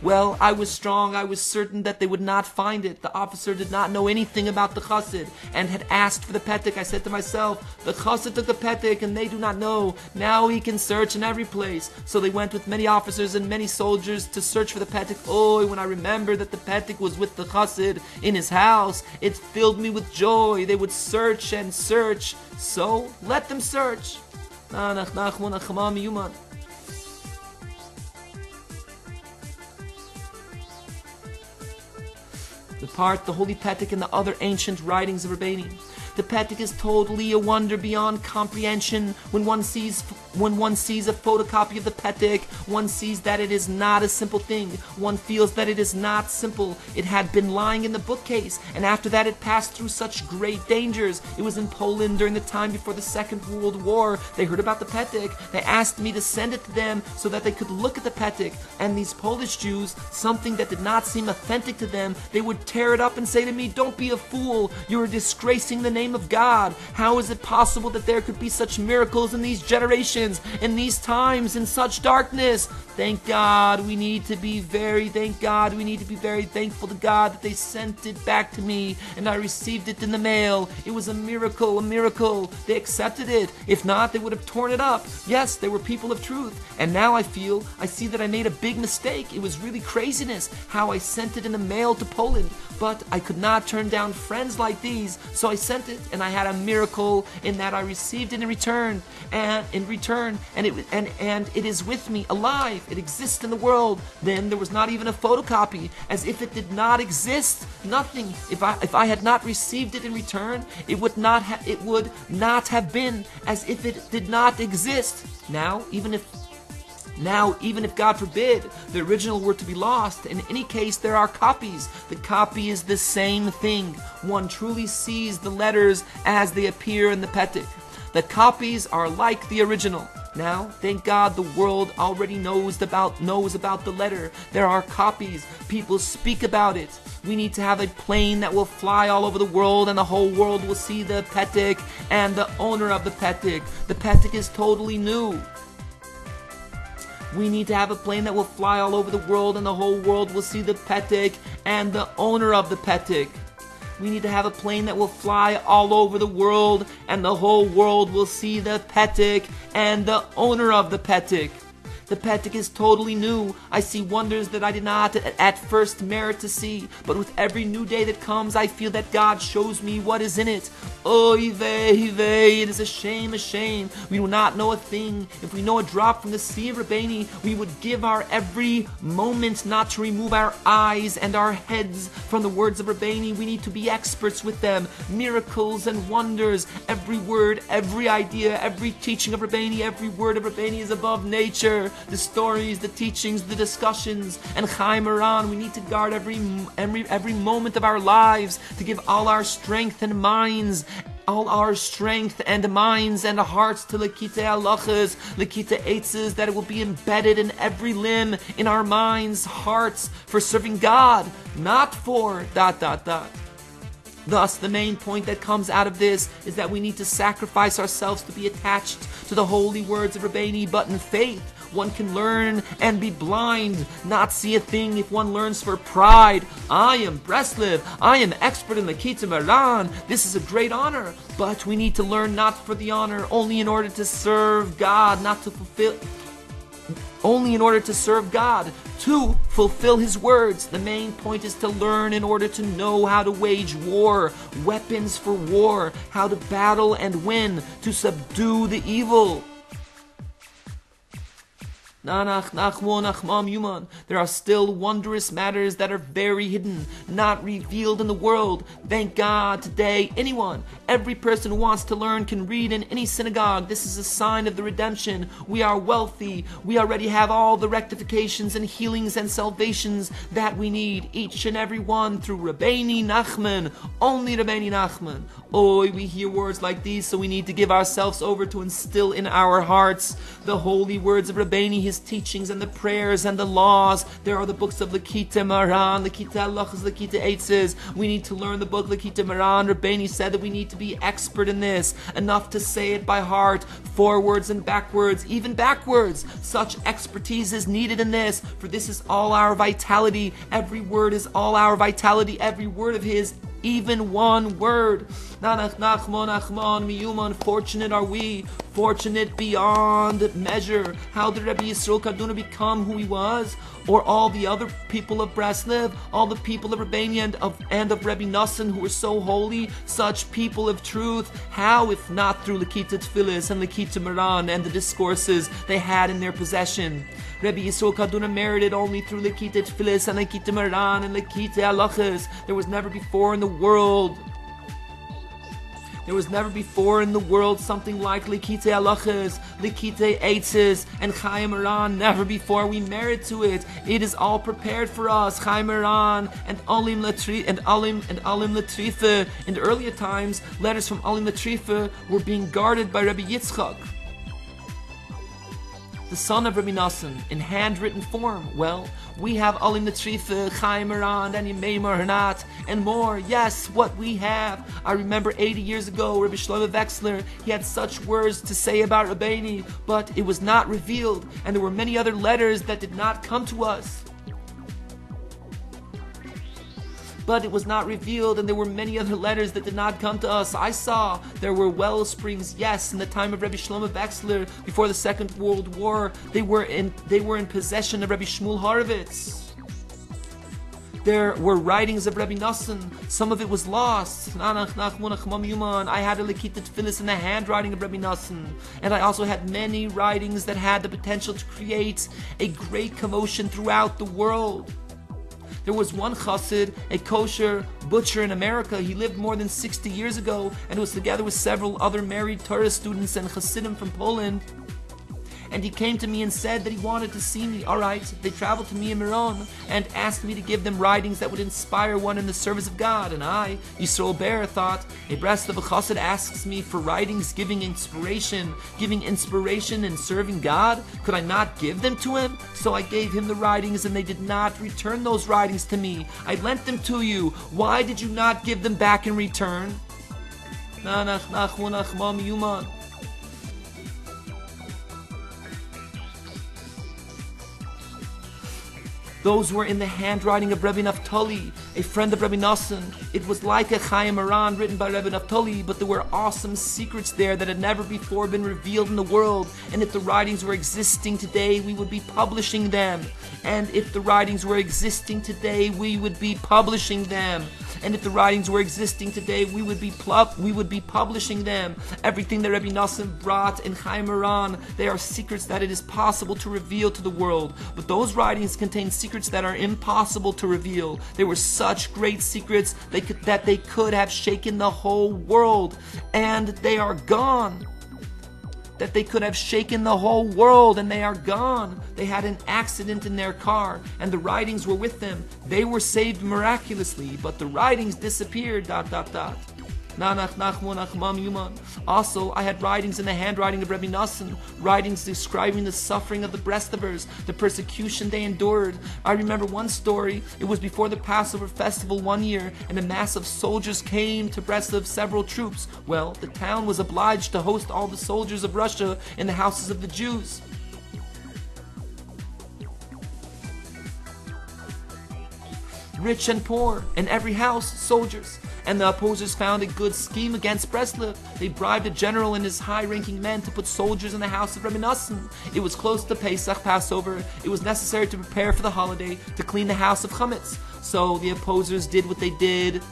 Well, I was strong. I was certain that they would not find it. The officer did not know anything about the Chassid and had asked for the petek. I said to myself, "The Chassid took the petek and they do not know. Now he can search in every place." So they went with many officers and many soldiers to search for the petek. Oh, when I remembered that the petek was with the Chassid in his house, it filled me with joy. They would search and search. So let them search. The holy petek and the other ancient writings of Rבינו. The petek is totally a wonder beyond comprehension. When one sees a photocopy of the petek, one sees that it is not a simple thing. One feels that it is not simple. It had been lying in the bookcase, and after that it passed through such great dangers. It was in Poland during the time before the Second World War. They heard about the petek. They asked me to send it to them so that they could look at the petek. And these Polish Jews, something that did not seem authentic to them, they would tear it up and say to me, "Don't be a fool. You are disgracing the name of God. How is it possible that there could be such miracles in these generations, in these times, in such darkness?" Thank God, we need to be very thankful to God that they sent it back to me and I received it in the mail. It was a miracle. They accepted it. If not, they would have torn it up. Yes, they were people of truth. And now I see that I made a big mistake. It was really craziness how I sent it in the mail to Poland. But I could not turn down friends like these, so I sent it, and I had a miracle in that I received it in return, and it is with me, alive. It exists in the world. Then there was not even a photocopy, as if it did not exist. Nothing. If I had not received it in return, it would not have been as if it did not exist. Now, even if God forbid the original were to be lost, in any case there are copies. The copy is the same thing. One truly sees the letters as they appear in the petek. The copies are like the original. Now, thank God, the world already knows about the letter. There are copies. People speak about it. We need to have a plane that will fly all over the world, and the whole world will see the petek and the owner of the petek. The petek is totally new. We need to have a plane that will fly all over the world, and the whole world will see the petek and the owner of the petek. We need to have a plane that will fly all over the world, and the whole world will see the petek and the owner of the petek. The petek is totally new. I see wonders that I did not at first merit to see. But with every new day that comes, I feel that God shows me what is in it. Oy vey, it is a shame, a shame. We do not know a thing. If we know a drop from the sea of Rabbeinu, we would give our every moment not to remove our eyes and our heads from the words of Rabbeinu. We need to be experts with them. Miracles and wonders. Every word, every idea, every teaching of Rabbeinu, every word of Rabbeinu is above nature. The stories, the teachings, the discussions, and Chaim Moran. We need to guard every moment of our lives, to give all our strength and minds and hearts to Lekite Halachas, Lekite Eitzes, that it will be embedded in every limb in our minds, hearts, for serving God, not for ... Thus, the main point that comes out of this is that we need to sacrifice ourselves to be attached to the holy words of Rabbeinu, but in faith. One can learn and be blind, not see a thing if one learns for pride. I am Breslev, I am expert in Lekite Moran. This is a great honor, but we need to learn not for the honor, only in order to serve God, only in order to serve God, to fulfill His words. The main point is to learn in order to know how to wage war, weapons for war, how to battle and win, to subdue the evil. There are still wondrous matters that are very hidden, not revealed in the world. Thank God today every person who wants to learn can read in any synagogue. This is a sign of the redemption. We are wealthy. We already have all the rectifications and healings and salvations that we need, each and every one through Rabbeinu Nachman, only Rabbeinu Nachman. We hear words like these, so we need to give ourselves over to instill in our hearts the holy words of Rabbeinu, his teachings and the prayers and the laws. There are the books of Lekite Moran, Lekite Halachas, Lekite Eitzes. We need to learn the book Lekite Moran. Rabbeinu said that we need to be expert in this, enough to say it by heart, forwards and backwards, even backwards. Such expertise is needed in this, for this is all our vitality. Every word is all our vitality, every word of his, even one word. Fortunate are we, fortunate beyond measure. How did Rabbi Yisroel Kaduna become who he was? Or all the other people of Breslev, all the people of Rבינו and of Rabbi Nosson who were so holy, such people of truth? How, if not through Lekite Tfilis and Lekite Moran and the discourses they had in their possession? Rabbi Yisroel Kaduna merited only through Lekite Tfilis and Lekite Moran and Lekite Halachas. There was never before in the world something like Lekite Halachas, Lekite Eitzes, and Chaim Moran. Never before we merit to it. It is all prepared for us. Chaim Moran and Alim Latrifa. In earlier times, letters from Alim Latrifa were being guarded by Rabbi Yitzchak, the son of Rabbi Nosson, in handwritten form. Well, we have Alim Latrifa, Chaim Moran, and Yemei Hernat, and more. Yes, what we have. I remember 80 years ago, Rabbi Shlomo Wexler, he had such words to say about Rabbeinu, but it was not revealed, and there were many other letters that did not come to us. But it was not revealed, and there were many other letters that did not come to us. I saw there were well springs, yes, in the time of Rabbi Shlomo Wexler, before the Second World War. They were in possession of Rabbi Shmuel Horovitz. There were writings of Rabbi Nosson. Some of it was lost. I had a Lekite Tfilis in the handwriting of Rabbi Nosson. And I also had many writings that had the potential to create a great commotion throughout the world. There was one chassid, a kosher butcher in America. He lived more than 60 years ago and was together with several other married Torah students and chassidim from Poland. And he came to me and said that he wanted to see me. Alright, they traveled to me in Meron and asked me to give them writings that would inspire one in the service of God. And I, Yisroel Ber, thought, a Breslev chassid asks me for writings giving inspiration in serving God? Could I not give them to him? So I gave him the writings, and they did not return those writings to me. I lent them to you. Why did you not give them back in return? Those were in the handwriting of Rabbi Naftali, a friend of Rabbi Nosson. It was like a Chaim Moran written by Rabbi Naftali, but there were awesome secrets there that had never before been revealed in the world. And if the writings were existing today, we would be publishing them. And if the writings were existing today, we would be publishing them. And if the writings were existing today, we would be publishing them. Everything that Rabbi Nosson brought in Chaim Moran, they are secrets that it is possible to reveal to the world. But those writings contain secrets that are impossible to reveal. They were such great secrets that they could have shaken the whole world. And they are gone. That they could have shaken the whole world, and they are gone. They had an accident in their car, and the writings were with them. They were saved miraculously, but the writings disappeared, ... Also, I had writings in the handwriting of Rabbi Nosson, writings describing the suffering of the Breslovers, the persecution they endured. I remember one story. It was before the Passover festival one year, and a mass of soldiers came to Breslov, several troops. Well, the town was obliged to host all the soldiers of Russia in the houses of the Jews. Rich and poor, in every house, soldiers. And the opposers found a good scheme against Breslov. They bribed a general and his high-ranking men to put soldiers in the house of Rabbi Nosson. It was close to Pesach, Passover. It was necessary to prepare for the holiday, to clean the house of chametz. So the opposers did what they did,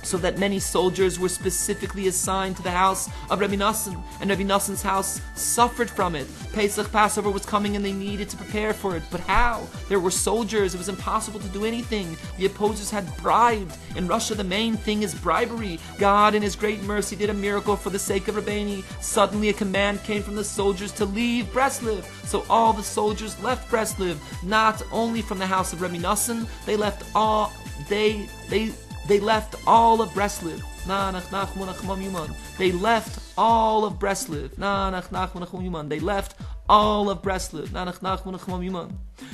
so that many soldiers were specifically assigned to the house of Rabbi Nosson, and Rabbi Nosson's house suffered from it. Pesach, Passover was coming and they needed to prepare for it. But how? There were soldiers. It was impossible to do anything. The opposers had bribed. In Russia, the main thing is bribery. God, in His great mercy, did a miracle for the sake of Rבינו. Suddenly, a command came from the soldiers to leave Breslov. So all the soldiers left Breslov. Not only from the house of Rabbi Nosson, they left all... They left all of Breslov. They left all of Breslov. They left all of Breslov.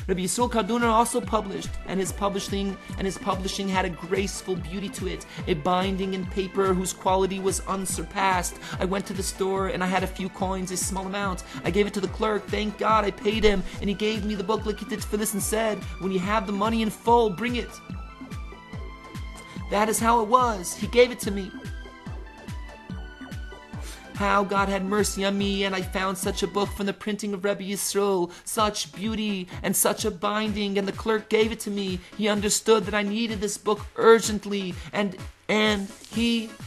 Rabbi Yisroel Karduner also published, and his publishing had a graceful beauty to it, a binding in paper whose quality was unsurpassed. I went to the store and I had a few coins, a small amount. I gave it to the clerk. Thank God I paid him, and he gave me the book Tfilis and said, "When you have the money in full, bring it." That is how it was. He gave it to me. How God had mercy on me, and I found such a book from the printing of Rabbi Yisroel, such beauty and such a binding, and the clerk gave it to me. He understood that I needed this book urgently, and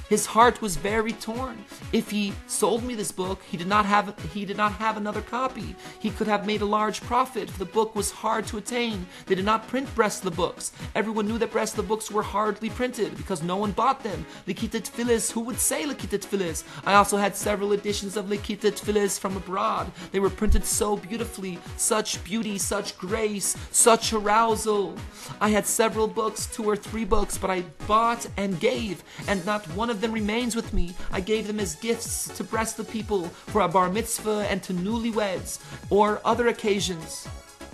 his heart was very torn. If he sold me this book, he did not have another copy. He could have made a large profit, for the book was hard to attain. They did not print Breslov books. Everyone knew that Breslov books were hardly printed because no one bought them. Lekita Tfilis, who would say Lekita Tfilis? I also had several editions of Lekita Tfilis from abroad. They were printed so beautifully, such beauty, such grace, such arousal. I had several books, 2 or 3 books, but I bought and gave, and not one of them remains with me. I gave them as gifts to Breslov people for a bar mitzvah and to newlyweds or other occasions.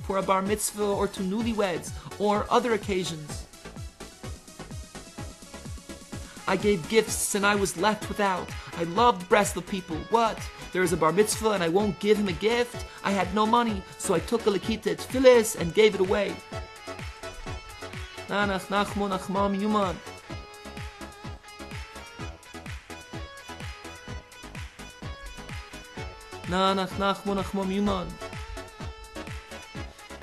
For a bar mitzvah or to newlyweds or other occasions. I gave gifts and I was left without. I loved Breslov people. What? There is a bar mitzvah and I won't give him a gift? I had no money, so I took a Lekita Tfilis and gave it away.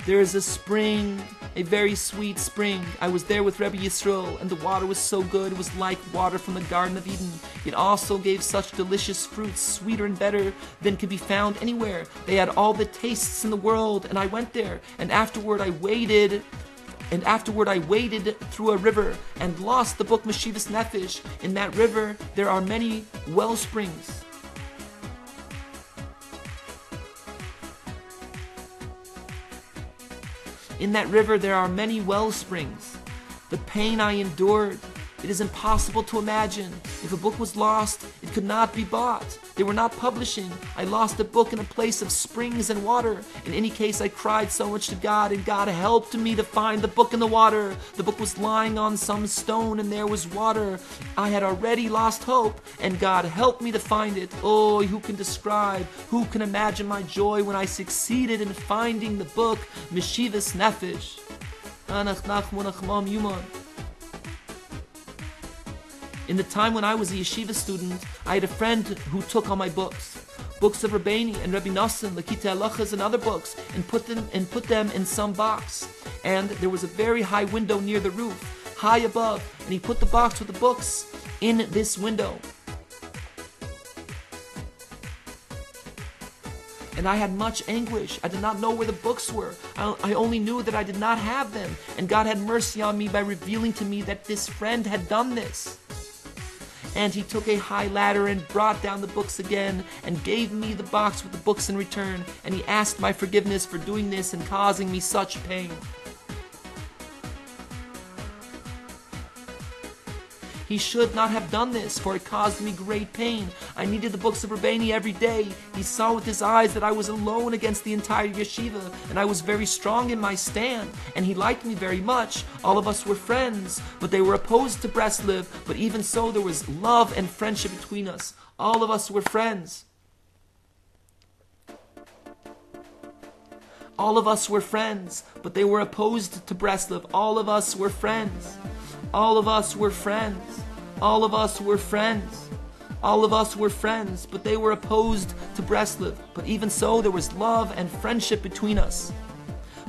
There is a spring, a very sweet spring. I was there with Rabbi Yisroel, and the water was so good, it was like water from the Garden of Eden. It also gave such delicious fruits, sweeter and better than could be found anywhere. They had all the tastes in the world, and I went there, and afterward I waded through a river and lost the book Meshivas Nefesh. In that river, there are many well springs. In that river there are many well springs. The pain I endured, it is impossible to imagine. If a book was lost, it could not be bought. They were not publishing. I lost a book in a place of springs and water. In any case, I cried so much to God, and God helped me to find the book in the water. The book was lying on some stone, and there was water. I had already lost hope, and God helped me to find it. Oh, who can describe, who can imagine my joy when I succeeded in finding the book, Meshivas Nefesh. In the time when I was a yeshiva student, I had a friend who took all my books of Rabbeinu and Rabbi Nosson, Lakita Halachas, and other books, and put them in some box. And there was a very high window near the roof, high above, and he put the box with the books in this window. And I had much anguish. I did not know where the books were. I only knew that I did not have them. And God had mercy on me by revealing to me that this friend had done this. And he took a high ladder and brought down the books again and gave me the box with the books in return. And he asked my forgiveness for doing this and causing me such pain. He should not have done this, for it caused me great pain. I needed the books of Rבינו every day. He saw with his eyes that I was alone against the entire yeshiva, and I was very strong in my stand, and he liked me very much. All of us were friends, but they were opposed to Breslev, but even so there was love and friendship between us. All of us were friends. All of us were friends, but they were opposed to Breslev. All of us were friends. All of us were friends. All of us were friends. All of us were friends, but they were opposed to Breslev. But even so, there was love and friendship between us.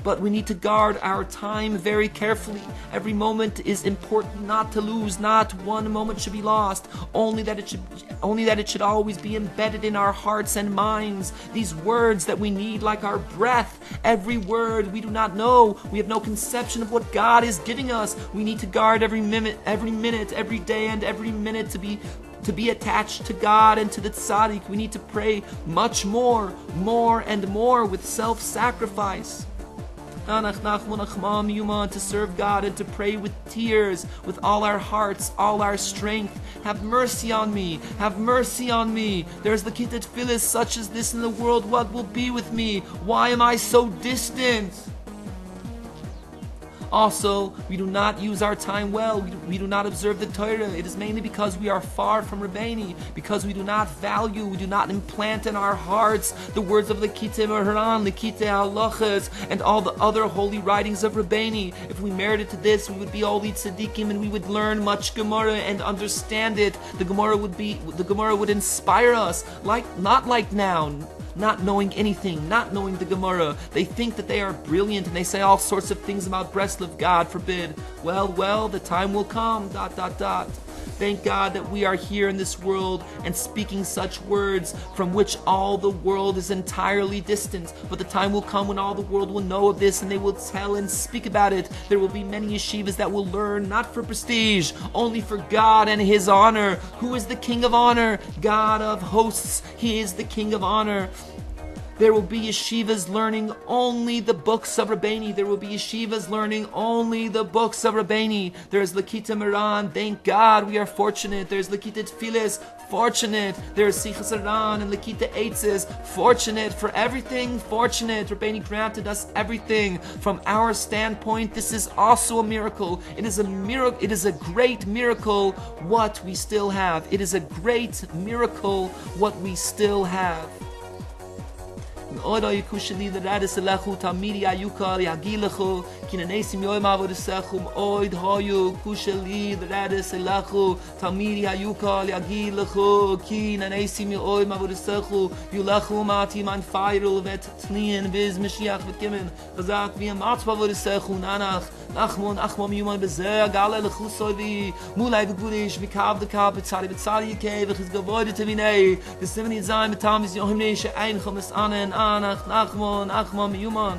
But we need to guard our time very carefully. Every moment is important not to lose. Not one moment should be lost. Only that it should always be embedded in our hearts and minds. These words that we need like our breath. Every word we do not know. We have no conception of what God is giving us. We need to guard every minute, every day and every minute to be attached to God and to the tzaddik. We need to pray much more and more with self-sacrifice. To serve God and to pray with tears, with all our hearts, all our strength. Have mercy on me. Have mercy on me. There's the Kittet Phyllis such as this in the world. What will be with me? Why am I so distant? Also, we do not use our time well. We do not observe the Torah. It is mainly because we are far from Rבינו, because we do not value, we do not implant in our hearts the words of Lekite Moharan, Lekite Halachas, and all the other holy writings of Rבינו. If we merited to this, we would be all tzaddikim, and we would learn much Gemara and understand it. The Gemara would inspire us, not like now. Not knowing anything, not knowing the Gemara. They think that they are brilliant and they say all sorts of things about Breslev, God forbid. Well, the time will come, ... Thank God that we are here in this world and speaking such words from which all the world is entirely distant. But the time will come when all the world will know of this and they will tell and speak about it. There will be many yeshivas that will learn not for prestige, only for God and His honor. Who is the King of honor? God of hosts. He is the King of honor. There will be yeshivas learning only the books of Rבינו. There will be yeshivas learning only the books of Rבינו. There's Lekita Moran, thank God we are fortunate. There's Lekita Tfilis, fortunate. There's Sichas Aran and Lekita Eitzes, fortunate. For everything, fortunate. Rבינו granted us everything. From our standpoint, this is also a miracle. It is a miracle. It is a great miracle what we still have. It is a great miracle what we still have. Oda yukushli the radis lechu tamiri ayuka yagilechu kinanesim yoim avodesechum oid hoyu kushli the radis lechu tamiri ayuka yagilechu kinanesim yoim avodesechum yulechu mati man feirul vet tnien biz Mashiach vet kimen chazak v'yam atzva avodesechum nanach nachmon yuman bezer gale lechu sovi mulai v'gudish v'kav d'kav b'tzari yikei v'chiz gavoide tevinei the 70 zayin b'tam is yohim neisha ein chomes anen Nachmon, Yuman.